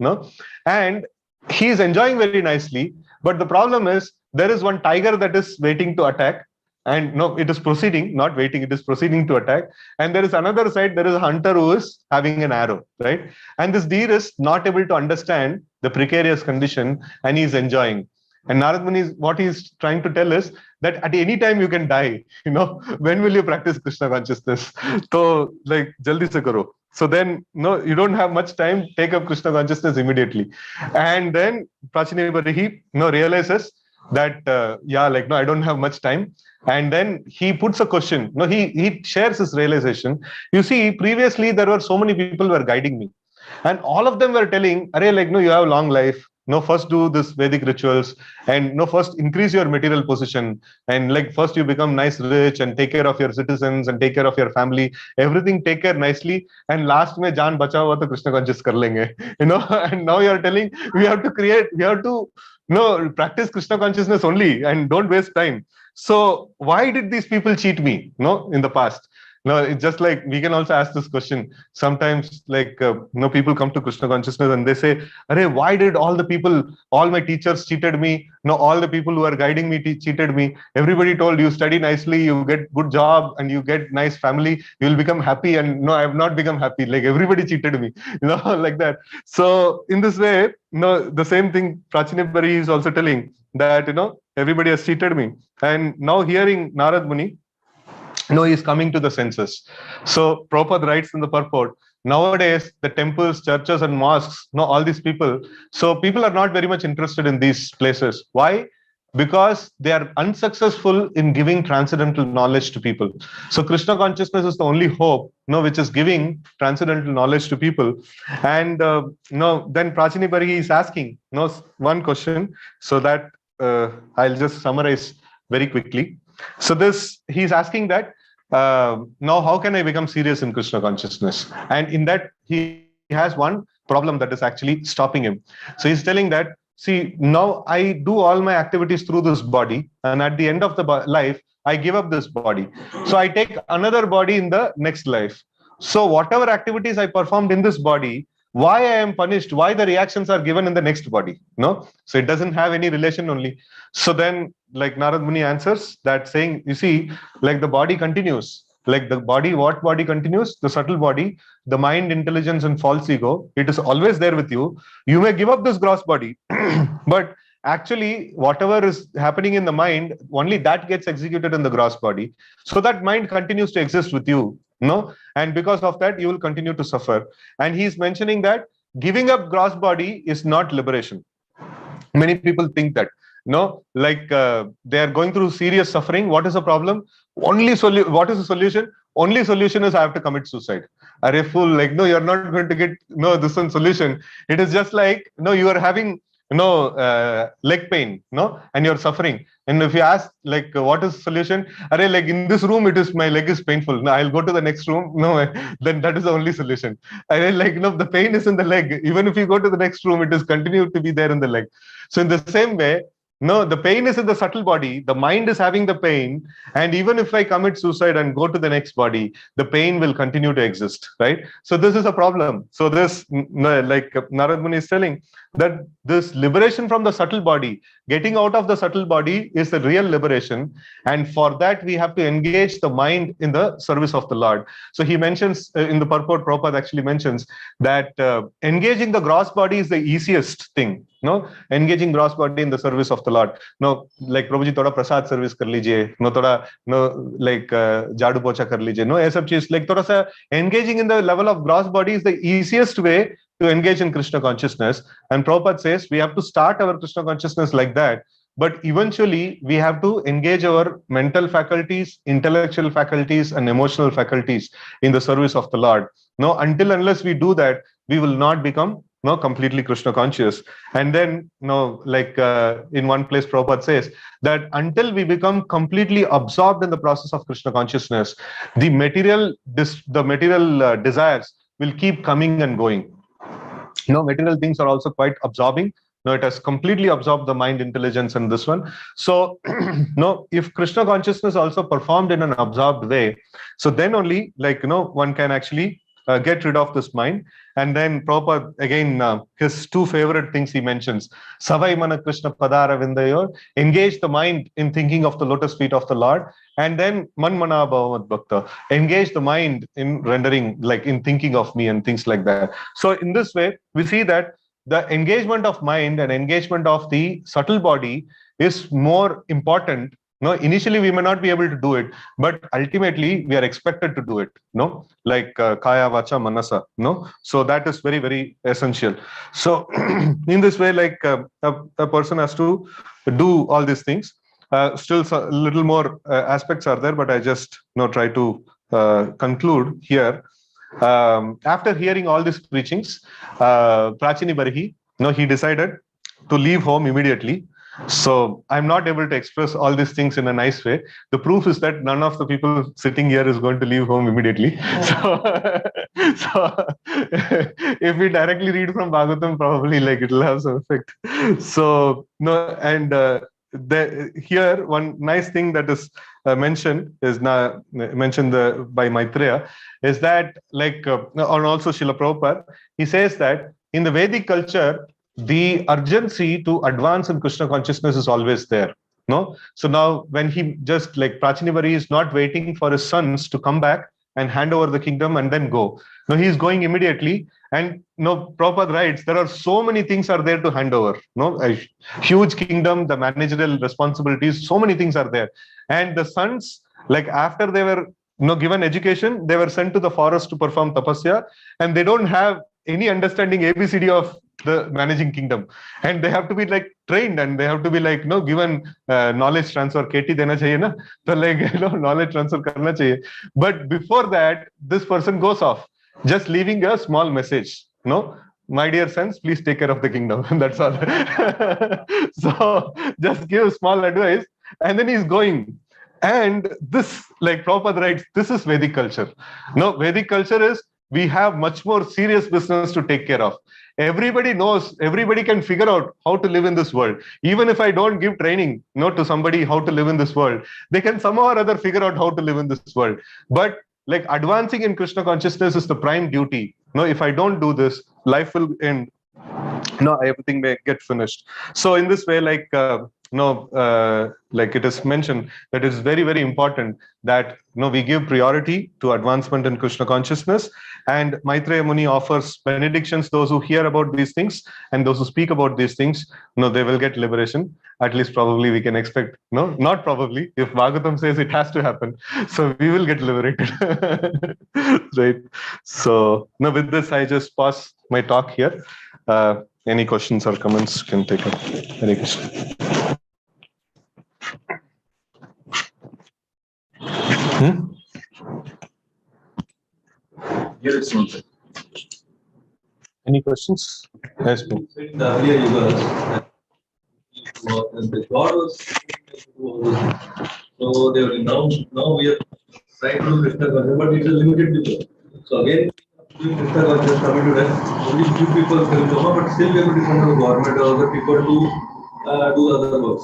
and he is enjoying very nicely. But the problem is there is one tiger that is waiting to attack. And it is proceeding, not waiting, it is proceeding to attack. And there is another side, there is a hunter who is having an arrow, right? And this deer is not able to understand the precarious condition and he is enjoying. And Narad Muni, what he is trying to tell is that at any time you can die. When will you practice Krishna consciousness? So, like, jaldi se karo. So then, you don't have much time, take up Krishna consciousness immediately. And then Prachini Bari, realizes that, I don't have much time. And then he puts a question. He shares his realization. You see, previously there were so many people who were guiding me. And all of them were telling, you have a long life. First do this Vedic rituals and first increase your material position. And like first you become nice, rich and take care of your citizens and take care of your family. Everything take care nicely. And last mein jaan bacha hua to Krishna conscious kar lenge. And now you are telling we have to practice Krishna consciousness only and don't waste time. So why did these people cheat me, in the past? No, it's just like we can also ask this question. Sometimes, like, people come to Krishna consciousness and they say, "Arey, why did all my teachers cheated me? No, all the people who are guiding me cheated me. Everybody told you study nicely, you get good job, and you get nice family, you will become happy. And no, I have not become happy. Like everybody cheated me, like that." So in this way, the same thing Prachini Bari is also telling that everybody has cheated me. And now hearing Narad Muni, he's coming to the senses. So Prabhupada writes in the purport, nowadays the temples, churches and mosques, all these people, so people are not very much interested in these places. Why? Because they are unsuccessful in giving transcendental knowledge to people. So Krishna consciousness is the only hope, which is giving transcendental knowledge to people. And then Prachini Bari is asking one question, so that I'll just summarize very quickly. So he's asking that now how can I become serious in Krishna consciousness? And in that he has one problem that is actually stopping him. So he's telling that, see, now I do all my activities through this body, and at the end of the life, I give up this body. So I take another body in the next life. So whatever activities I performed in this body, why I am punished, why the reactions are given in the next body? So it doesn't have any relation only. So then, like Narad Muni answers that saying, you see, like the body continues. Like the body, what body continues? The subtle body, the mind, intelligence, and false ego. It is always there with you. You may give up this gross body, but actually, whatever is happening in the mind, only that gets executed in the gross body. So that mind continues to exist with you. And because of that, you will continue to suffer. And he's mentioning that giving up gross body is not liberation. Many people think that, they are going through serious suffering. What is the problem? What is the solution? Only solution is I have to commit suicide. Are fool? Like, no, you're not going to get this one solution. It is just like, you are having leg pain, and you're suffering. And if you ask, like, what is the solution? Are like in this room, my leg is painful. No, I'll go to the next room. No, then that is the only solution. Are like, the pain is in the leg. Even if you go to the next room, it is continued to be there in the leg. So in the same way, the pain is in the subtle body. The mind is having the pain. And even if I commit suicide and go to the next body, the pain will continue to exist, right? So this is a problem. So this, like Narad Muni is telling, that this liberation from the subtle body, getting out of the subtle body is the real liberation. And for that, we have to engage the mind in the service of the Lord. So he mentions in the purport, Prabhupada actually mentions that engaging the gross body is the easiest thing. Engaging gross body in the service of the Lord. Like Prabhuji, thoda prasad service kar lijiye. Like jadu pocha kar lijiye. Ye sab cheez, like thoda sa engaging in the level of gross body is the easiest way to engage in Krishna consciousness. And Prabhupada says we have to start our Krishna consciousness like that. But eventually, we have to engage our mental faculties, intellectual faculties, and emotional faculties in the service of the Lord. Unless we do that, we will not become completely Krishna conscious. And then, like in one place, Prabhupada says that until we become completely absorbed in the process of Krishna consciousness, the material desires will keep coming and going. Material things are also quite absorbing. It has completely absorbed the mind, intelligence, and this one. So, if Krishna consciousness also performed in an absorbed way, so then only, like, one can actually get rid of this mind. And then Prabhupada, again, his two favorite things he mentions, Savai Mana Krishna Padara Vindayor, engage the mind in thinking of the lotus feet of the Lord. And then Man Mana Bhavamat Bhakta, engage the mind in rendering, like in thinking of me and things like that. So in this way, we see that the engagement of mind and engagement of the subtle body is more important. Initially we may not be able to do it, but ultimately we are expected to do it. Like Kaya Vacha Manasa. So that is very, very essential. So in this way, like a person has to do all these things. Still a little more aspects are there, but I just try to conclude here. After hearing all these preachings, Prachini Bari, he decided to leave home immediately. So I'm not able to express all these things in a nice way. The proof is that none of the people sitting here is going to leave home immediately. So if we directly read from Bhagavatam, probably like it'll have some effect. So and here one nice thing that is mentioned is now mentioned by Maitreya is that and also Srila Prabhupada, he says that in the Vedic culture, the urgency to advance in Krishna consciousness is always there. No, so now when he just like Prachinivari is not waiting for his sons to come back and hand over the kingdom and then go. No, he is going immediately. And Prabhupada writes, there are so many things are there to hand over. A huge kingdom, the managerial responsibilities, so many things are there. And the sons, like after they were given education, they were sent to the forest to perform tapasya, and they don't have any understanding ABCD of the managing kingdom, and they have to be like trained, and they have to be like given knowledge transfer. KT dena chahiye na, so like knowledge transfer karna chahiye. But before that, this person goes off, just leaving a small message. My dear sons, please take care of the kingdom. That's all. So just give small advice, and then he's going. And this, like Prabhupada writes, this is Vedic culture. Vedic culture is we have much more serious business to take care of. Everybody knows, everybody can figure out how to live in this world. Even if I don't give training to somebody how to live in this world, they can somehow or other figure out how to live in this world. But like advancing in Krishna consciousness is the prime duty. If I don't do this, life will end. Everything may get finished. So in this way, like it is mentioned that it is very, very important that we give priority to advancement in Krishna consciousness. And Maitreya Muni offers benedictions, those who hear about these things and those who speak about these things, they will get liberation. At least probably we can expect, not probably, if Bhagavatam says it has to happen, so we will get liberated. Right. So with this, I just pause my talk here. Any questions or comments can take up. Hare Krishna.
Here is one.
Any questions? Yes, please.
In the earlier yugas, the God was so they were now we are trying to do Krishna consciousness, but it is limited people. So again, Krishna consciousness coming to them, only few people can come up, but still we have to depend on the government or other people to do other works.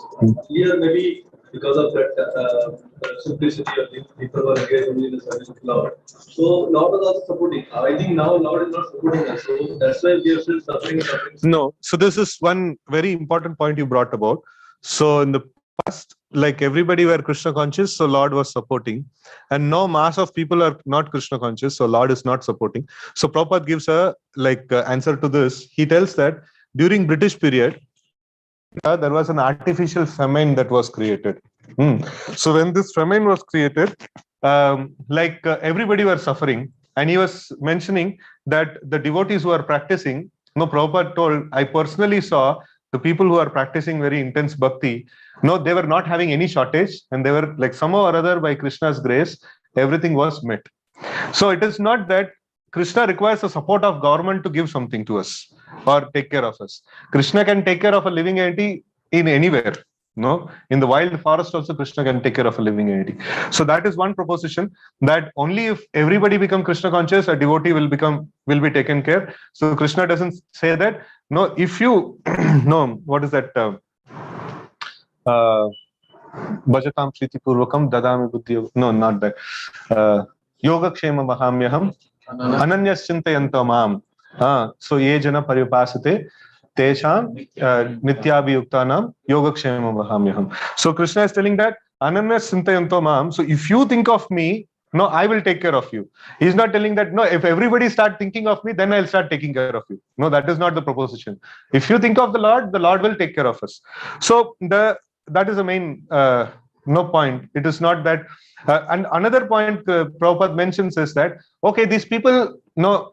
Here maybe because of that simplicity of things, people were engaged only in the service of Lord. So Lord was also supporting. I think now Lord is not supporting us. So that's why we are still suffering.
No. So this is one very important point you brought about. So in the past, like everybody were Krishna conscious, so Lord was supporting. And now mass of people are not Krishna conscious, so Lord is not supporting. So Prabhupada gives a answer to this. He tells that during British period, there was an artificial famine that was created. So when this famine was created, everybody were suffering, and he was mentioning that the devotees who are practicing, Prabhupada told, I personally saw the people who are practicing very intense bhakti, they were not having any shortage, and they were like somehow or other by Krishna's grace, everything was met. So it is not that Krishna requires the support of government to give something to us or take care of us. Krishna can take care of a living entity in anywhere. In the wild forest also Krishna can take care of a living entity. So that is one proposition, that only if everybody become Krishna conscious, a devotee will be taken care. So Krishna doesn't say that. If you what is that? Bhajatam Priti Purvakam Dadami Buddhi. No, not that. Yoga Kshema Mahamyaham Ananyas Chintayanto Mam. So ye jana paripasate Tesham Nityabhiyuktanam Yogakshema Vahamyaham. So Krishna is telling that Ananyas Chintayanto Mam. So if you think of me, I will take care of you. He's not telling that, if everybody start thinking of me, then I'll start taking care of you. That is not the proposition. If you think of the Lord will take care of us. So that is the main point. It is not that. And another point Prabhupada mentions is that, okay, these people,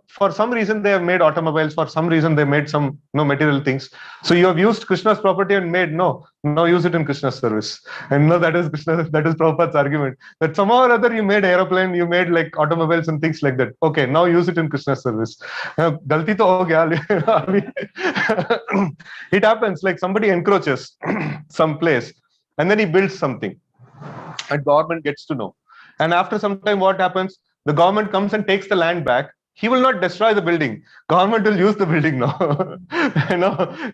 for some reason they have made automobiles, for some reason they made some material things. So you have used Krishna's property and made, use it in Krishna's service. And that is Prabhupada's argument. That somehow or other you made aeroplane, you made like automobiles and things like that. Okay, now use it in Krishna's service. Galti to ho gaya. It happens, like somebody encroaches some place and then he builds something. And government gets to know. And after some time, what happens? The government comes and takes the land back. He will not destroy the building. Government will use the building now.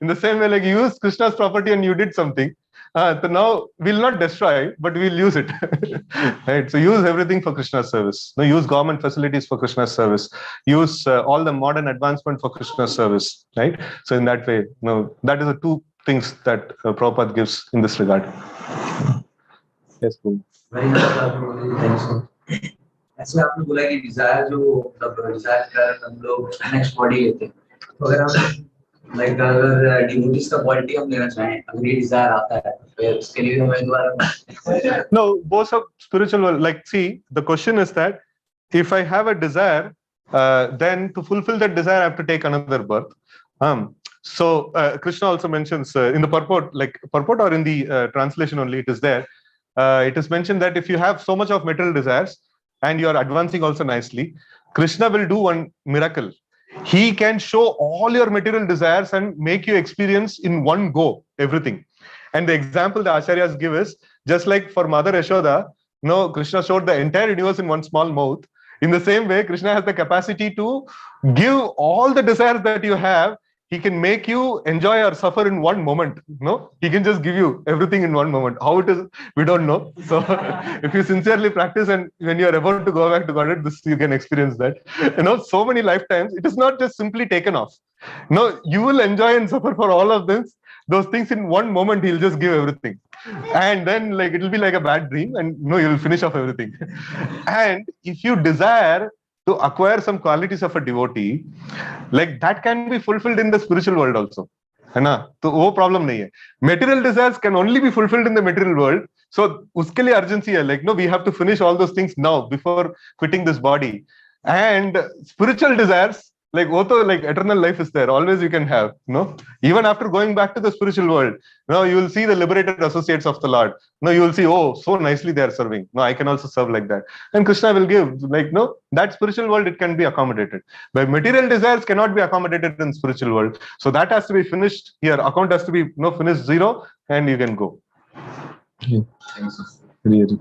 In the same way, like you used Krishna's property and you did something. So now we'll not destroy, but we'll use it. Right? So use everything for Krishna's service. No, use government facilities for Krishna's service. Use all the modern advancement for Krishna's service. Right? So in that way, that is the two things that Prabhupada gives in this regard. Yes, Prabhu.
Very nice, thanks. ऐसे आपने बोला कि Dzire जो मतलब Dzire के कारण हम लोग नेक्स्ट बॉडी लेते हैं, तो अगर हम लाइक अगर डिवोटीज का क्वालिटी हम लेना चाहें, अगर ये डिजायर आता है फिर उसके लिए हमें दोबारा
No, both of spiritual, like, see, the question is that if I have a desire, then to fulfill that desire, I have to take another birth. So Krishna also mentions in the purport, or in the translation only, it is there. It is mentioned that if you have so much of material desires and you are advancing also nicely, Krishna will do one miracle. He can show all your material desires and make you experience in one go everything. And the example the Acharyas give is just like for Mother Yashoda, Krishna showed the entire universe in one small mouth. In the same way, Krishna has the capacity to give all the desires that you have. He can make you enjoy or suffer in one moment. He can just give you everything in one moment. How it is, we don't know. So if you sincerely practice and when you are about to go back to Godhead, this you can experience that. So many lifetimes, it is not just simply taken off. No, you will enjoy and suffer for all of this. Those things in one moment, he'll just give everything. And then it will be like a bad dream and you'll finish off everything. And if you desire to acquire some qualities of a devotee, that can be fulfilled in the spiritual world also. है ना? तो वो problem नहीं है. Material desires can only be fulfilled in the material world. So उसके लिए urgency है. We have to finish all those things now before quitting this body. And spiritual desires, eternal life is there. Always you can have. Even after going back to the spiritual world, you will see the liberated associates of the Lord. You will see, oh, so nicely they are serving. I can also serve like that. And Krishna will give, that spiritual world, it can be accommodated. But material desires cannot be accommodated in spiritual world. So that has to be finished here. Account has to be finished zero, and you can go.
Yeah. Really.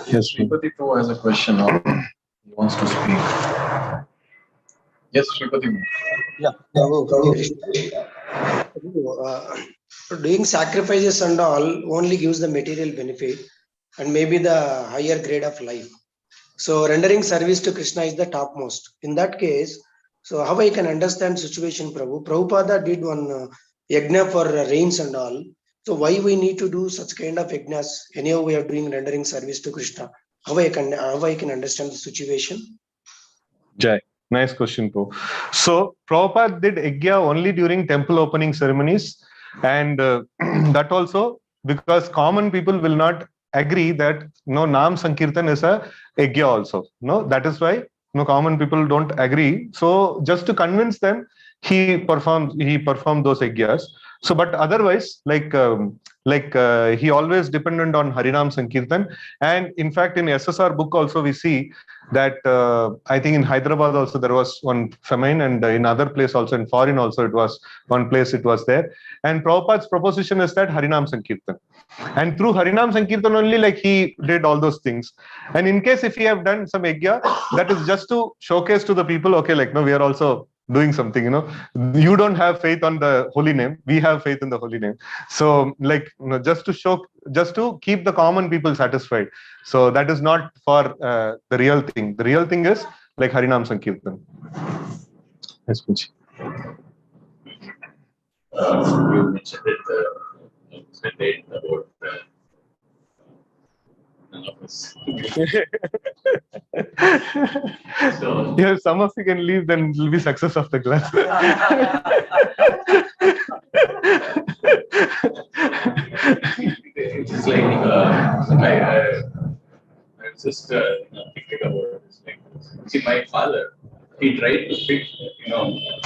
Yes, Sripati Prabhu has a question now. He wants to speak. Yes, Sripati.
Yeah. Doing sacrifices and all only gives the material benefit and maybe the higher grade of life. So rendering service to Krishna is the topmost. In that case, so how I can understand situation, Prabhu? Prabhupada did one yajna for rains and all. So why we need to do such kind of yajnas? Anyhow, we are doing rendering service to Krishna. How I can understand the situation?
Jai. Nice question, Pro. So Prabhupada did yajna only during temple opening ceremonies, and that also because common people will not agree that Naam Sankirtan is a yajna also. That is why common people don't agree. So just to convince them, he performed those yajnas. So, but otherwise, he always depended on Harinam Sankirtan. And in fact, in SSR book also we see that I think in Hyderabad also there was one famine, and in other place also, in foreign also it was one place it was there. And Prabhupada's proposition is that Harinam Sankirtan. And through Harinam Sankirtan only he did all those things. And in case if he have done some yajna, that is just to showcase to the people, okay, we are also doing something, you don't have faith on the holy name, we have faith in the holy name. So just to keep the common people satisfied. So that is not for the real thing. The real thing is Harinam Sankirtan. Yes, Prabhuji.
You mentioned it about none of us. So,
yeah, some of you can leave, then it will be success of the class.
it's I was just thinking about this. See, my father, he tried to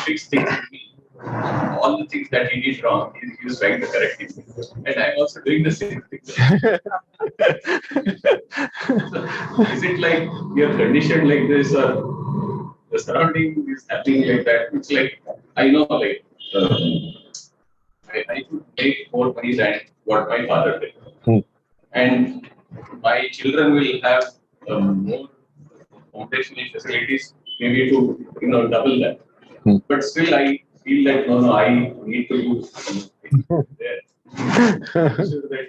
fix things in me. All the things that he did wrong, he was trying to correct it. And I'm also doing the same thing. So, is it like we are conditioned like this, or the surrounding is happening like that? It's I know, I could make more money than what my father did. And my children will have more foundational facilities, maybe to double that. But still, I feel no, I need to do something there. So that,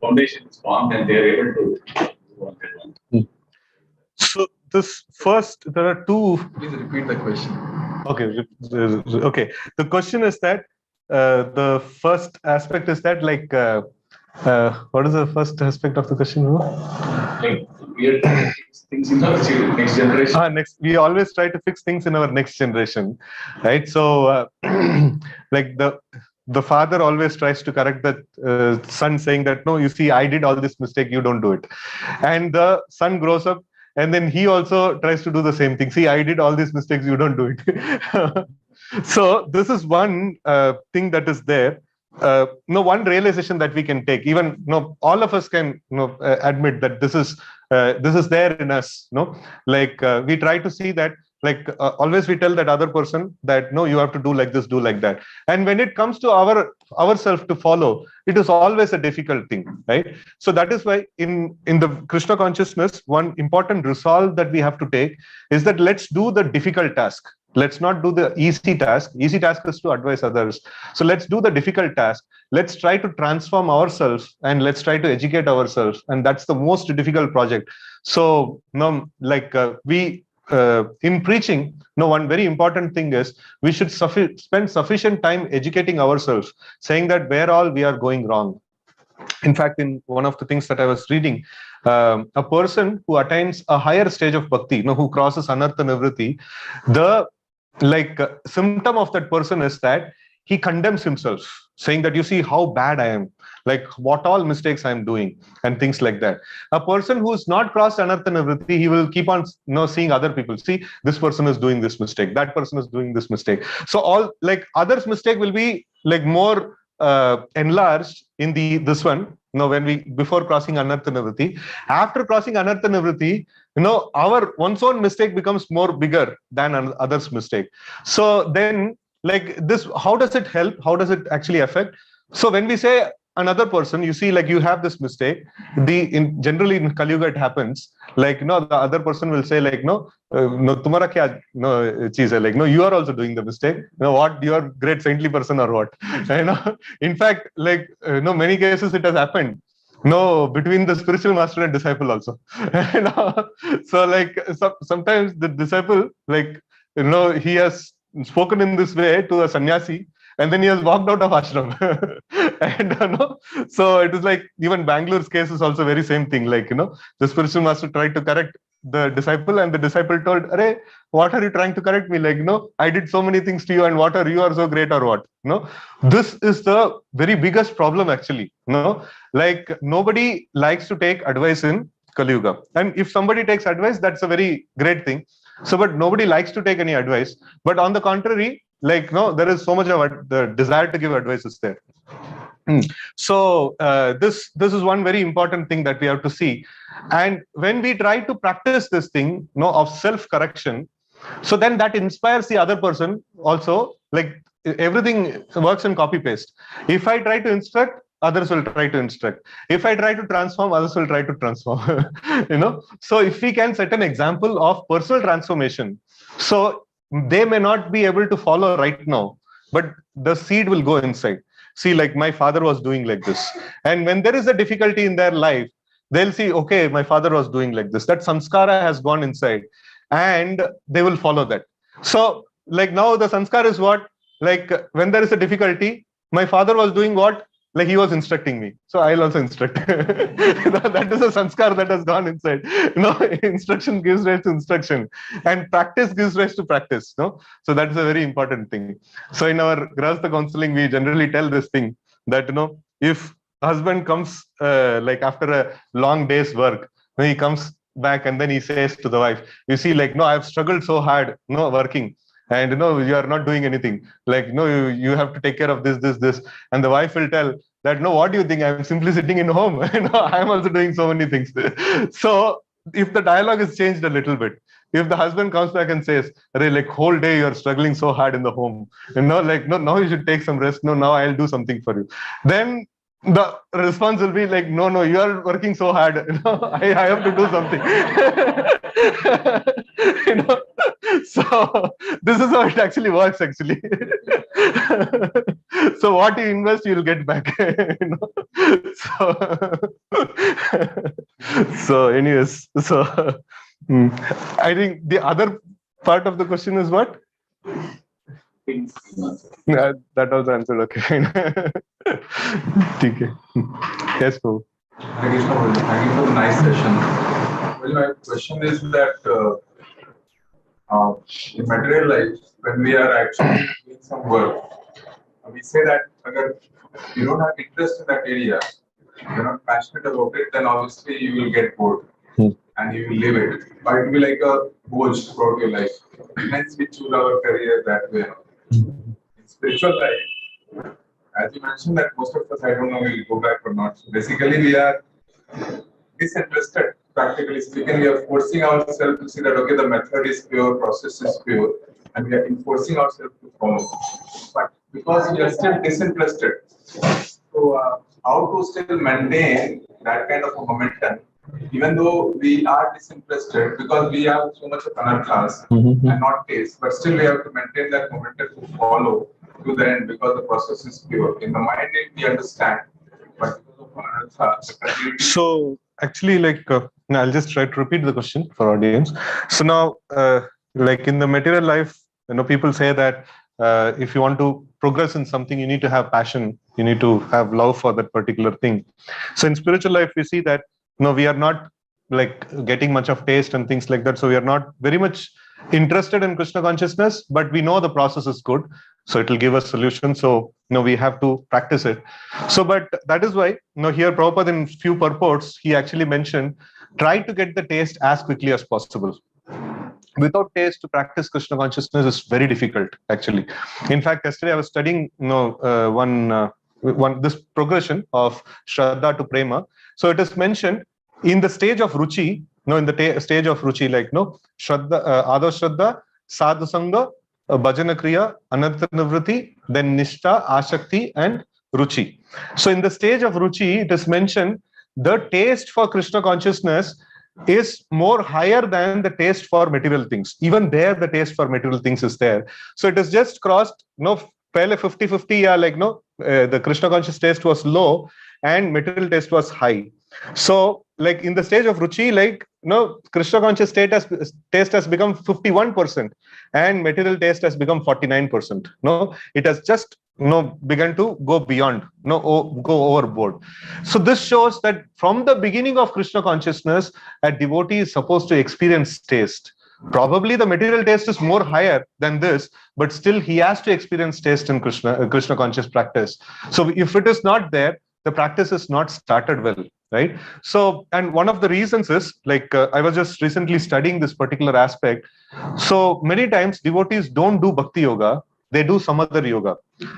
foundation is formed and they are able to do what they want.
So this first, there are two.
Please repeat the question.
Okay. The question is that the first aspect is that what is the first aspect of the question?
Like we are trying to fix things in our next generation.
We always try to fix things in our next generation, right? So, like the father always tries to correct the son, saying that, no, you see, I did all this mistake, you don't do it. And the son grows up, and then he also tries to do the same thing. See, I did all these mistakes, you don't do it. So this is one thing that is there. One realization that we can take, even all of us can admit that this is there in us. We try to see that, always we tell that other person that, no, you have to do like this, do like that. And when it comes to ourselves to follow, it is always a difficult thing, right? So that is why in the Krishna consciousness, one important resolve that we have to take is that let's do the difficult task. Let's not do the easy task. Easy task is to advise others. So let's do the difficult task. Let's try to transform ourselves and let's try to educate ourselves. And that's the most difficult project. So, in preaching, one very important thing is we should spend sufficient time educating ourselves, saying that where all we are going wrong. In fact, in one of the things that I was reading, a person who attains a higher stage of bhakti, who crosses anartha nivritti, the symptom of that person is that he condemns himself, saying that, you see how bad I am, like what all mistakes I'm doing, and things like that. A person who's not crossed anartha nivritti, he will keep on seeing other people. See, this person is doing this mistake, that person is doing this mistake. So all others' mistake will be more enlarged in this one. Before crossing anartha nivritti, after crossing anartha nivritti, our one's own mistake becomes more bigger than others' mistake. So then, this, how does it help? How does it actually affect? So when we say another person, you see, you have this mistake. Generally in Kali Yuga it happens. The other person will say, tumhara kya cheez hai? You are also doing the mistake. What? You are great saintly person or what? In fact, many cases it has happened. Between the spiritual master and disciple also. So sometimes the disciple, he has spoken in this way to a sannyasi, and then he has walked out of ashram. And so it is even Bangalore's case is also very same thing. The spiritual master tried to correct the disciple, and the disciple told, "Arey, what are you trying to correct me? I did so many things to you, and what are you are so great or what?" This is the very biggest problem actually. Nobody likes to take advice in Kali Yuga, and if somebody takes advice, that's a very great thing. So, but nobody likes to take any advice. But on the contrary, there is so much of the desire to give advice is there. So this is one very important thing that we have to see. And when we try to practice this thing of self-correction, so then that inspires the other person also. Everything works in copy paste. If I try to instruct, others will try to instruct. If I try to transform, others will try to transform. So if we can set an example of personal transformation, so they may not be able to follow right now, but the seed will go inside. See, my father was doing like this. And when there is a difficulty in their life, they'll see, okay, my father was doing like this. That samskara has gone inside, and they will follow that. So now the sanskara is what? When there is a difficulty, my father was doing what? He was instructing me, so I'll also instruct. That is a sanskar that has gone inside. Instruction gives rise to instruction, and practice gives rise to practice. So that's a very important thing. So in our Grahastha counseling, we generally tell this thing that if husband comes after a long day's work, when he comes back and then he says to the wife, you see, no, I've struggled so hard, working. And you are not doing anything. You have to take care of this. And the wife will tell that, no, what do you think? I'm simply sitting in home. I'm also doing so many things. So if the dialogue is changed a little bit, if the husband comes back and says, whole day you're struggling so hard in the home, no, now you should take some rest. No, now I'll do something for you. Then the response will be no, you are working so hard. I have to do something. So this is how it actually works actually. So what you invest, you'll get back. So anyways, I think the other part of the question is what? Yeah, that was answered. Okay. Okay. Yes, Prabhu.
Thank you, Prabhuji. Thank you for the nice session. Well, my question is that in material life, when we are actually doing some work, we say that agar you don't have interest in that area, you're not passionate about it, then obviously you will get bored and you will leave it. But it will be like a booj throughout your life. Hence, we choose our career that way. In spiritual life, as you mentioned that most of us, I don't know, will go back or not. So basically, we are disinterested. Practically speaking, we are forcing ourselves to see that okay, the method is pure, process is pure, and we are enforcing ourselves to follow. But because we are still disinterested, so how to still maintain that kind of a momentum, even though we are disinterested because we have so much of anarthas and not taste, but still we have to maintain that momentum to follow to the end because the process is pure. In the mind, we understand, but because of anartha, the continuity.
So actually, now I'll just try to repeat the question for audience. So now, like in the material life, people say that if you want to progress in something, you need to have passion, you need to have love for that particular thing. So in spiritual life, we see that we are not like getting much of taste and things like that. So we are not very much interested in Krishna consciousness, but we know the process is good, so it will give us solution. So we have to practice it. So but that is why here Prabhupada in few purports he actually mentioned try to get the taste as quickly as possible. Without taste, to practice Krishna consciousness is very difficult actually. In fact, yesterday I was studying this progression of Shraddha to Prema. So it is mentioned in the stage of Ruchi, in the stage of Ruchi, Shraddha, Ado Shraddha, Sadhu Sangha, Bhajana Kriya, Anartha Nivriti, then Nishtha, Ashakti, and Ruchi. So in the stage of Ruchi, it is mentioned the taste for Krishna consciousness is more higher than the taste for material things. Even there, the taste for material things is there. So it is just crossed, pehle 50-50, the Krishna conscious taste was low and material taste was high. So like in the stage of Ruchi, Krishna conscious taste has become 51% and material taste has become 49%. It has just begun to go beyond, go overboard. So this shows that from the beginning of Krishna consciousness, a devotee is supposed to experience taste. Probably the material taste is more higher than this, but still he has to experience taste in Krishna conscious practice. So if it is not there, the practice is not started well, right? So, and one of the reasons is I was just recently studying this particular aspect. So many times devotees don't do bhakti yoga, they do some other yoga.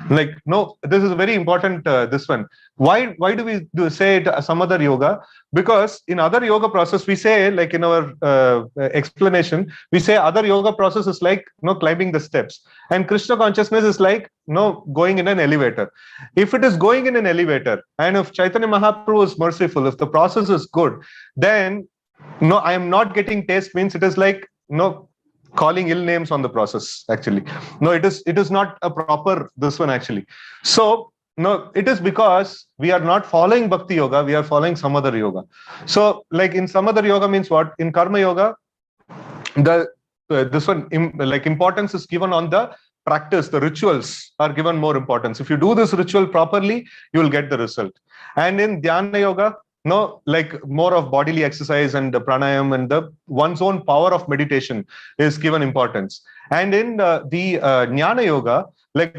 This is very important, this one. Why do we say it some other yoga? Because in other yoga process, we say, in our explanation, we say other yoga process is climbing the steps. And Krishna consciousness is going in an elevator. If it is going in an elevator, and if Chaitanya Mahaprabhu is merciful, if the process is good, then I am not getting taste means it is calling ill names on the process actually. It is not a proper this one actually. So it is because we are not following bhakti yoga, we are following some other yoga. So in some other yoga means what? In karma yoga, this one importance is given on the practice, the rituals are given more importance. If you do this ritual properly, you will get the result. And in dhyana yoga, more of bodily exercise and the pranayam and one's own power of meditation is given importance. And in the jnana yoga,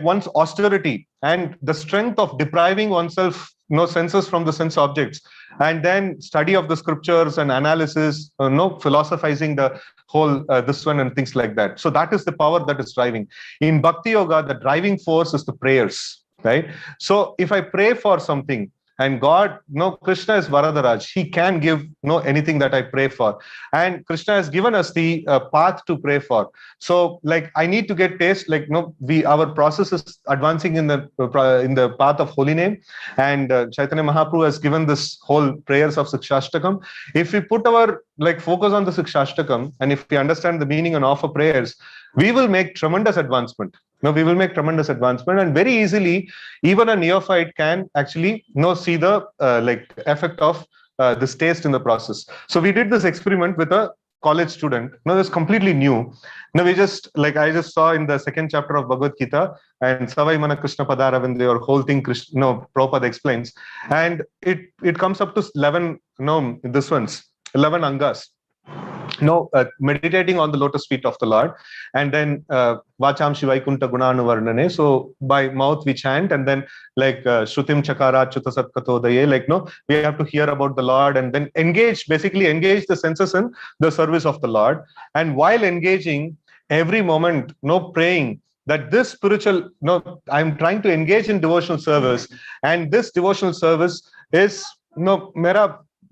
one's austerity and the strength of depriving oneself senses from the sense objects, and then study of the scriptures and analysis, philosophizing the whole this one and things like that. So that is the power that is driving. In bhakti yoga, the driving force is the prayers, right? So if I pray for something, And God, Krishna is Varadaraj. He can give anything that I pray for. And Krishna has given us the path to pray for. So like I need to get taste, like our process is advancing in the path of holy name. And Chaitanya Mahaprabhu has given this whole prayers of Sikshashtakam. If we put our focus on the Sikshashtakam, and if we understand the meaning and offer prayers, we will make tremendous advancement. We will make tremendous advancement, and very easily, even a neophyte can actually see the effect of this taste in the process. So we did this experiment with a college student. Now it's completely new. Now we just I just saw in the second chapter of Bhagavad Gita and Savai Mana Krishna Padara, when their whole thing Prabhupada explains, and it comes up to 11 11 angas. Meditating on the lotus feet of the Lord, and then Vacham Shivaikunta Gunanuvarnane. So by mouth we chant, and then Shrutim Chakara Chutasat Katodaye, we have to hear about the Lord, and then basically engage the senses in the service of the Lord. And while engaging, every moment, praying that this spiritual, I'm trying to engage in devotional service, and this devotional service is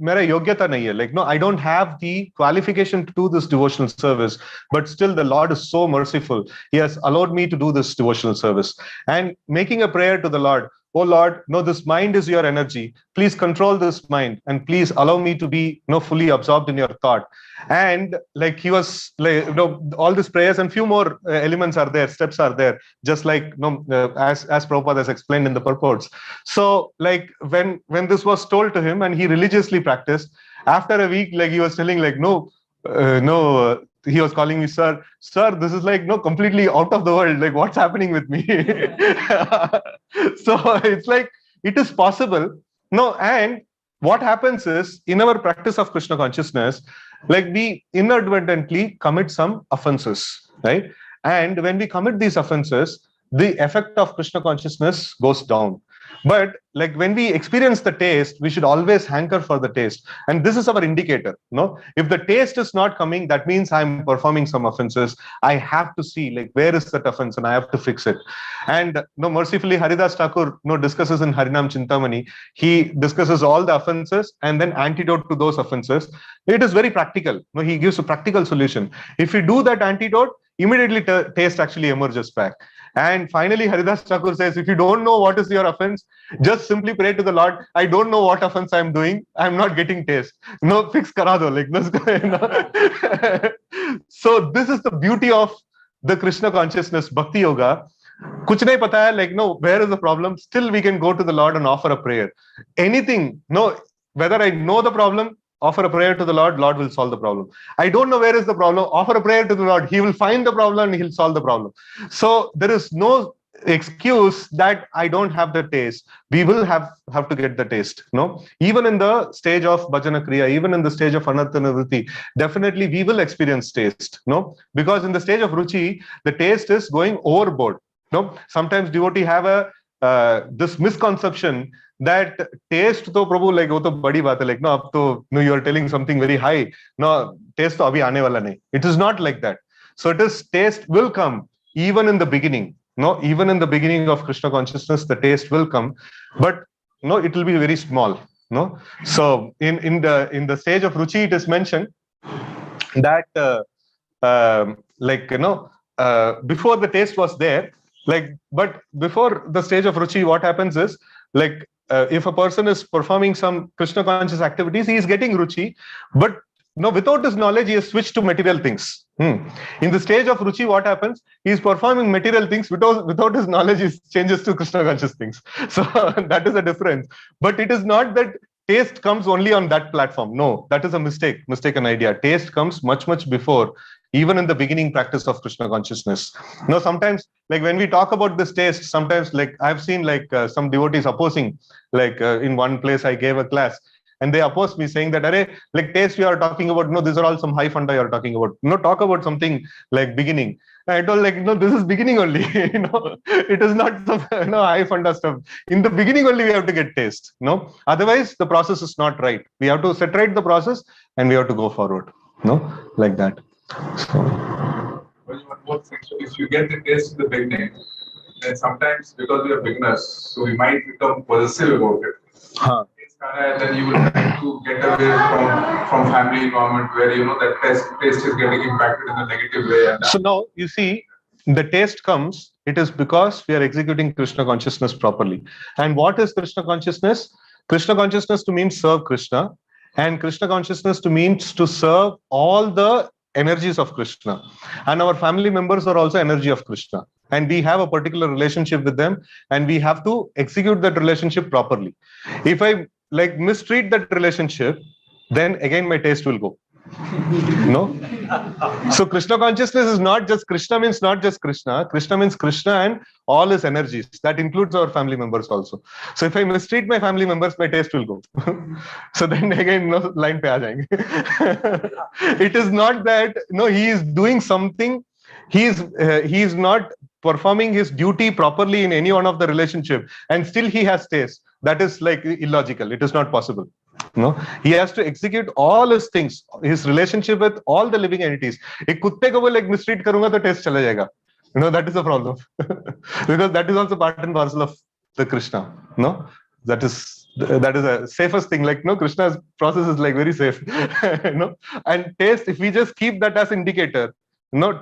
मेरा योग्यता नहीं है, I don't have the qualification to do this devotional service, but still the Lord is so merciful. He has allowed me to do this devotional service, and making a prayer to the Lord. Oh Lord, this mind is your energy. Please control this mind, and please allow me to be fully absorbed in your thought. And he was all these prayers, and few more elements are there, steps are there, just as Prabhupada has explained in the purports. So when this was told to him and he religiously practiced, after a week, he was telling he was calling me sir, this is completely out of the world. What's happening with me? So it's it is possible. And what happens is, in our practice of Krishna consciousness, we inadvertently commit some offenses, right? And when we commit these offenses, the effect of Krishna consciousness goes down. But when we experience the taste, we should always hanker for the taste. And this is our indicator. If the taste is not coming, that means I'm performing some offenses. I have to see where is that offense, and I have to fix it. And mercifully, Haridas Thakur discusses in Harinam Chintamani. He discusses all the offenses and then antidote to those offenses. It is very practical. He gives a practical solution. If we do that antidote, immediately taste actually emerges back. And finally, Haridas Thakur says, if you don't know what is your offense, just simply pray to the Lord. I don't know what offense I'm doing. I'm not getting taste. Fix kara do. So this is the beauty of the Krishna consciousness, Bhakti Yoga. Kuch nahi pata hai, where is the problem? Still we can go to the Lord and offer a prayer. Anything, whether I know the problem, offer a prayer to the Lord, Lord will solve the problem. I don't know where is the problem, offer a prayer to the Lord, He will find the problem and He'll solve the problem. So there is no excuse that I don't have the taste. We will have to get the taste. Even in the stage of Bhajana Kriya, even in the stage of Anartana Vritti, definitely we will experience taste. Because in the stage of Ruchi, the taste is going overboard. Sometimes devotee have this misconception that taste to Prabhu wo to badi baat hai, ab to you are telling something very high. No, taste to abhi aane wala nahi. It is not like that. So it is, taste will come even in the beginning. Even in the beginning of Krishna consciousness, the taste will come, but it will be very small. So in the stage of Ruchi, it is mentioned that before the taste was there, but before the stage of Ruchi, what happens is if a person is performing some Krishna conscious activities, he is getting Ruchi, but without his knowledge, he has switched to material things. In the stage of Ruchi, what happens? He is performing material things without his knowledge, he changes to Krishna conscious things. So that is a difference. But it is not that taste comes only on that platform. No, that is a mistaken idea. Taste comes much, much before, even in the beginning practice of Krishna consciousness. Sometimes when we talk about this taste, sometimes I've seen some devotees opposing, in one place I gave a class, and they opposed me saying that, taste we are talking about, no, these are all some high funda you are talking about. Talk about something beginning. And I told this is beginning only. It is not some high funda stuff. In the beginning only we have to get taste. Otherwise the process is not right. We have to set right the process and we have to go forward. Like that. So.
Well, one more thing. So if you get the taste in the beginning, then sometimes because we are beginners, so we might become possessive about it.
Huh.
And then you will try to get away from family environment where that taste is getting impacted in a negative way. And
So now you see, the taste comes, it is because we are executing Krishna consciousness properly. And what is Krishna consciousness? Krishna consciousness to mean serve Krishna, and Krishna consciousness to means to serve all the energies of Krishna. And our family members are also energy of Krishna. And we have a particular relationship with them, and we have to execute that relationship properly. If I mistreat that relationship, then again my taste will go. No? So Krishna consciousness is not just Krishna, means not just Krishna. Krishna means Krishna and all his energies. That includes our family members also. So if I mistreat my family members, my taste will go. So then again, line pe aa jayenge. It is not that he is doing something. He is not performing his duty properly in any one of the relationship, and still he has taste. That is illogical. It is not possible. No, he has to execute all his things, his relationship with all the living entities. एक कुत्ते को वो mistreat करूंगा तो taste चला जाएगा. That is the problem. Because that is also part and parcel of the Krishna. No, that is a safest thing. Krishna's process is very safe. And taste, if we just keep that as indicator,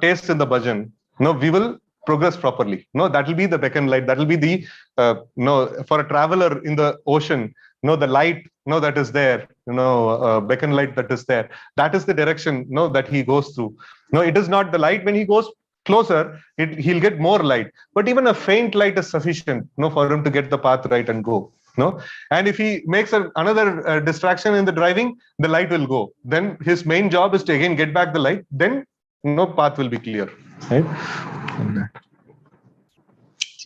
taste in the bhajan, we will progress properly. That will be the beacon light. That will be the for a traveler in the ocean. The light, that is there, beacon light that is there. That is the direction, that he goes through. It is not the light. When he goes closer, he'll get more light. But even a faint light is sufficient, for him to get the path right and go. And if he makes another distraction in the driving, the light will go. Then his main job is to again get back the light. Then path will be clear. Right?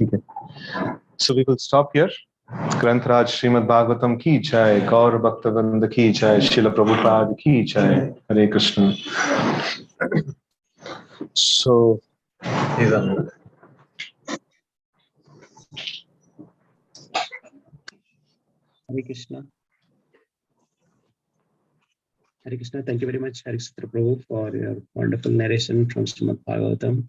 Okay. So we will stop here. ग्रंथराज Shrimad Bhagavatam की जय, गौर भक्तवृंद की जय, शिल प्रभुपाद की जय. Hare Krishna. So
Hare Krishna. Hare Krishna. Thank you very much, Hariksetra Prabhu, for your wonderful narration from Srimad Bhagavatam.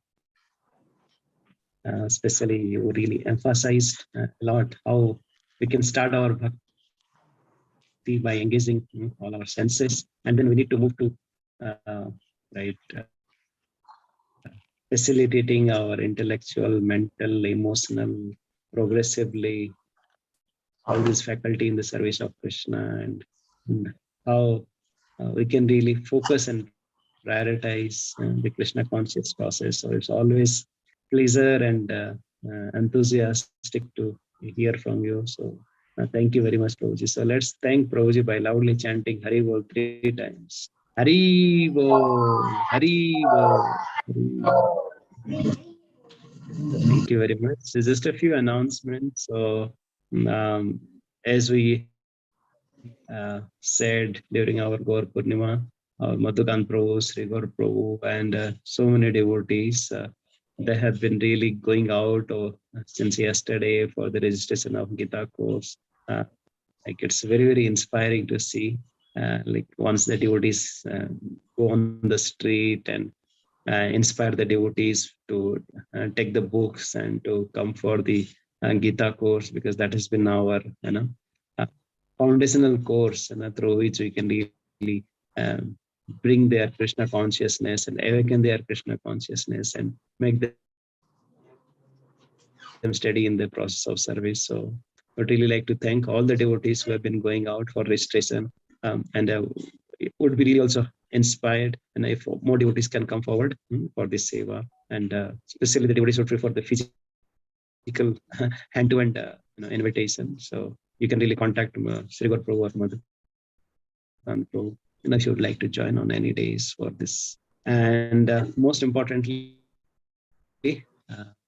Especially, you really emphasized a lot how we can start our bhakti by engaging all our senses, and then we need to move to facilitating our intellectual, mental, emotional, progressively all this faculty in the service of Krishna, and how we can really focus and prioritize the Krishna conscious process. So it's always pleasure and enthusiastic to hear from you. So thank you very much, Prabhuji. So let's thank Prabhuji by loudly chanting Hari Bol 3 times. Hari Bol, Hari Bol, Hari Bol. Thank you very much. So just a few announcements. So as we said during our Gaur Purnima, our Madhukan Prabhu, Sri Gaur Prabhu, and so many devotees, they have been really going out since yesterday for the registration of Gita course. It's very, very inspiring to see. Once the devotees go on the street and inspire the devotees to take the books and to come for the Gita course, because that has been our foundational course, through which we can really bring their Krishna consciousness and awaken their Krishna consciousness and make them steady in the process of service. So I would really like to thank all the devotees who have been going out for registration, and would be really also inspired, and if more devotees can come forward for this seva, and especially the devotees who prefer the physical hand-to-hand invitation. So you can really contact Sri Gaur Prabhu or Madhu Prabhu, if you would like to join on any days for this. And most importantly,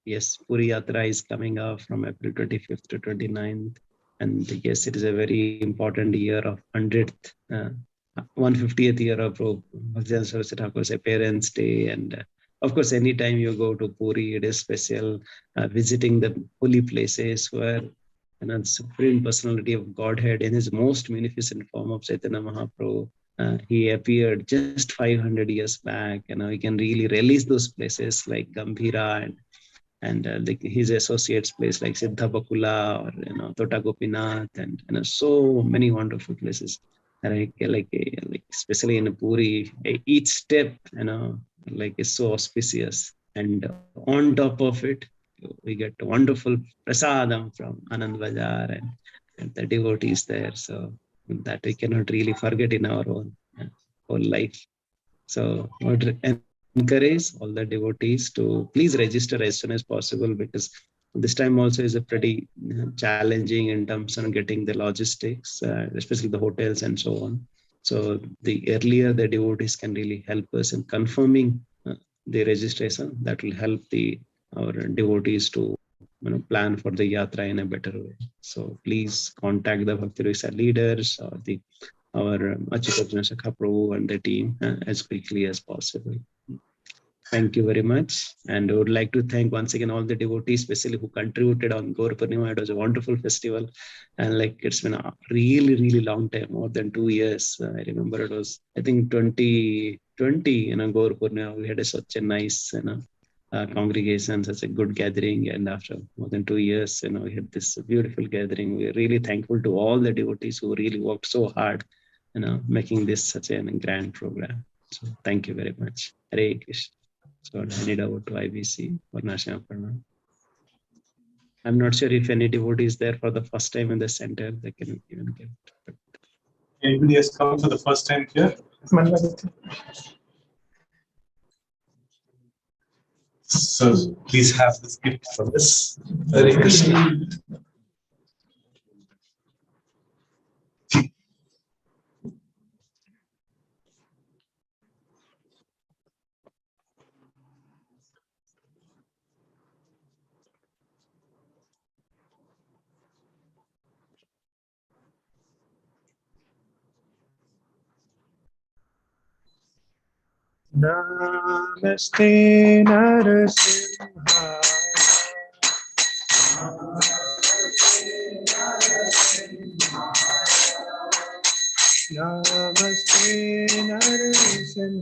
yes, Puri Yatra is coming up from April 25th to 29th. And yes, it is a very important year of 150th year of Bhaktivedanta Saraswati Thakur's appearance day. And of course, anytime you go to Puri, it is special, visiting the holy places where the Supreme Personality of Godhead in his most magnificent form of Chaitanya Mahaprabhu, he appeared just 500 years back. We can really release those places like Gambhira and
and his associates place like Siddha Bakula or Tota Gopinath, and so many wonderful places. Like especially in Puri, each step like is so auspicious, and on top of it we get wonderful prasadam from Anand Bazaar and the devotees there. So that we cannot really forget in our own whole life. So I would encourage all the devotees to please register as soon as possible, because this time also is a pretty challenging in terms of getting the logistics, especially the hotels and so on. So the earlier the devotees can really help us in confirming the registration, that will help our devotees to plan for the yatra in a better way. So please contact the Bhakti Risa leaders or our Achutarjuna Sakha Prabhu and the team as quickly as possible. Thank you very much. And I would like to thank once again all the devotees, especially who contributed on Gaur Purnima. It was a wonderful festival. And it's been a really, really long time, more than 2 years. I remember it was, I think 2020, Gaur Purnima, we had such a nice, congregation, such a good gathering. And after more than 2 years, we had this beautiful gathering. We're really thankful to all the devotees who really worked so hard, making this such a grand program. So thank you very much. Hare Krishna. So I need over to IBC for National Parna. I'm not sure if any devotee is there for the first time in the center. They can even get.
Anybody has come for the first time here? So please have this gift for this. Hare Krishna. Namaste Narasimha. Namaste Narasimhaya.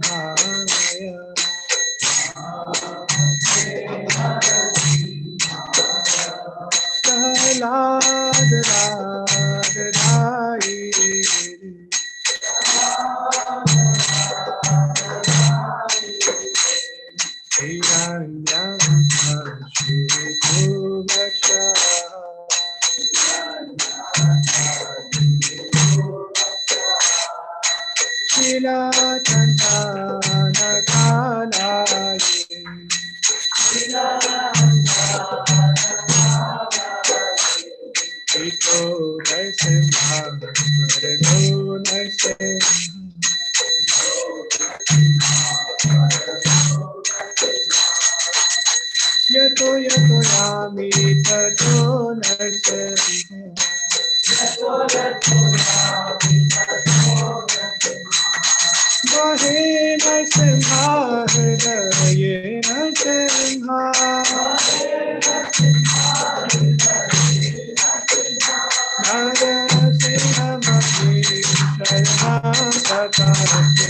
Prahlad Radhai. Yato yato yami tato Vahe Narasimha Hridaye Narasimha Narasimha Mani Sharanam Sakarate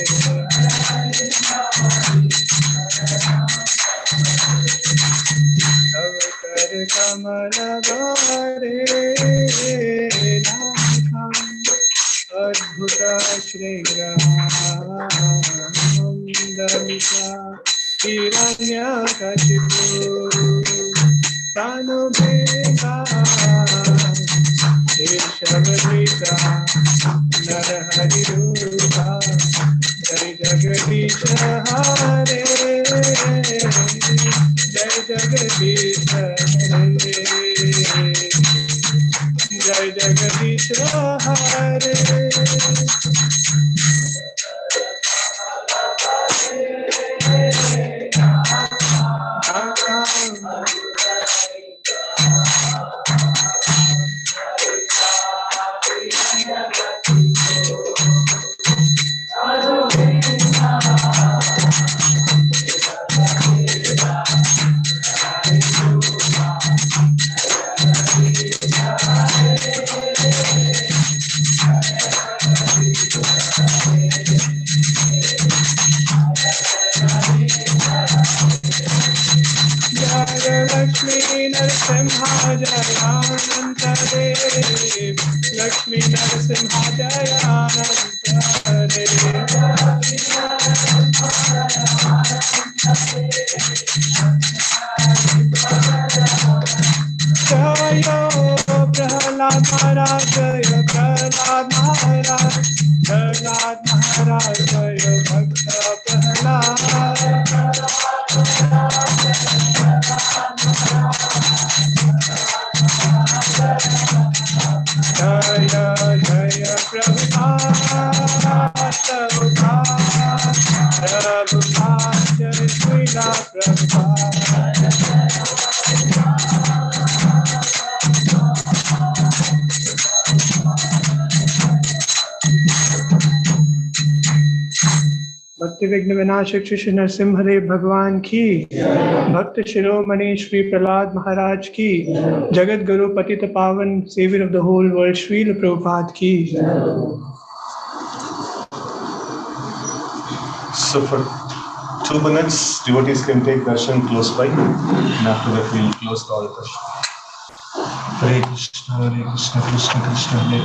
Tavatar Kamalagare Natham Adbhuta Shriram Damita Hiranyakashipu Tanubheda Keshavarita Naraharirupa Jai Jagadisha Hare Jai Jagadisha Hare Jai Jagadisha Hare
Lakshmi Narasimha Jaya Jaya Prahlad Maharaj Jaya Prahlad Maharaj Prahlad Maharaj Jaya Bhakta Prahlad Jaya Jaya Prabhupada Prabhupada Prabhupada Jaya Srila Prabhupada भक्ति विघ्न विनाशक श्री नरसिम्ह देव भगवान की भक्त शिरोमणि श्री प्रहलाद महाराज की जगत गुरु पतित पावन saviour of the whole world Srila Prabhupada की
So for 2 minutes, devotees can take darshan close by, and after that we'll close all darshan. Hare Krishna, Krishna Krishna, Hare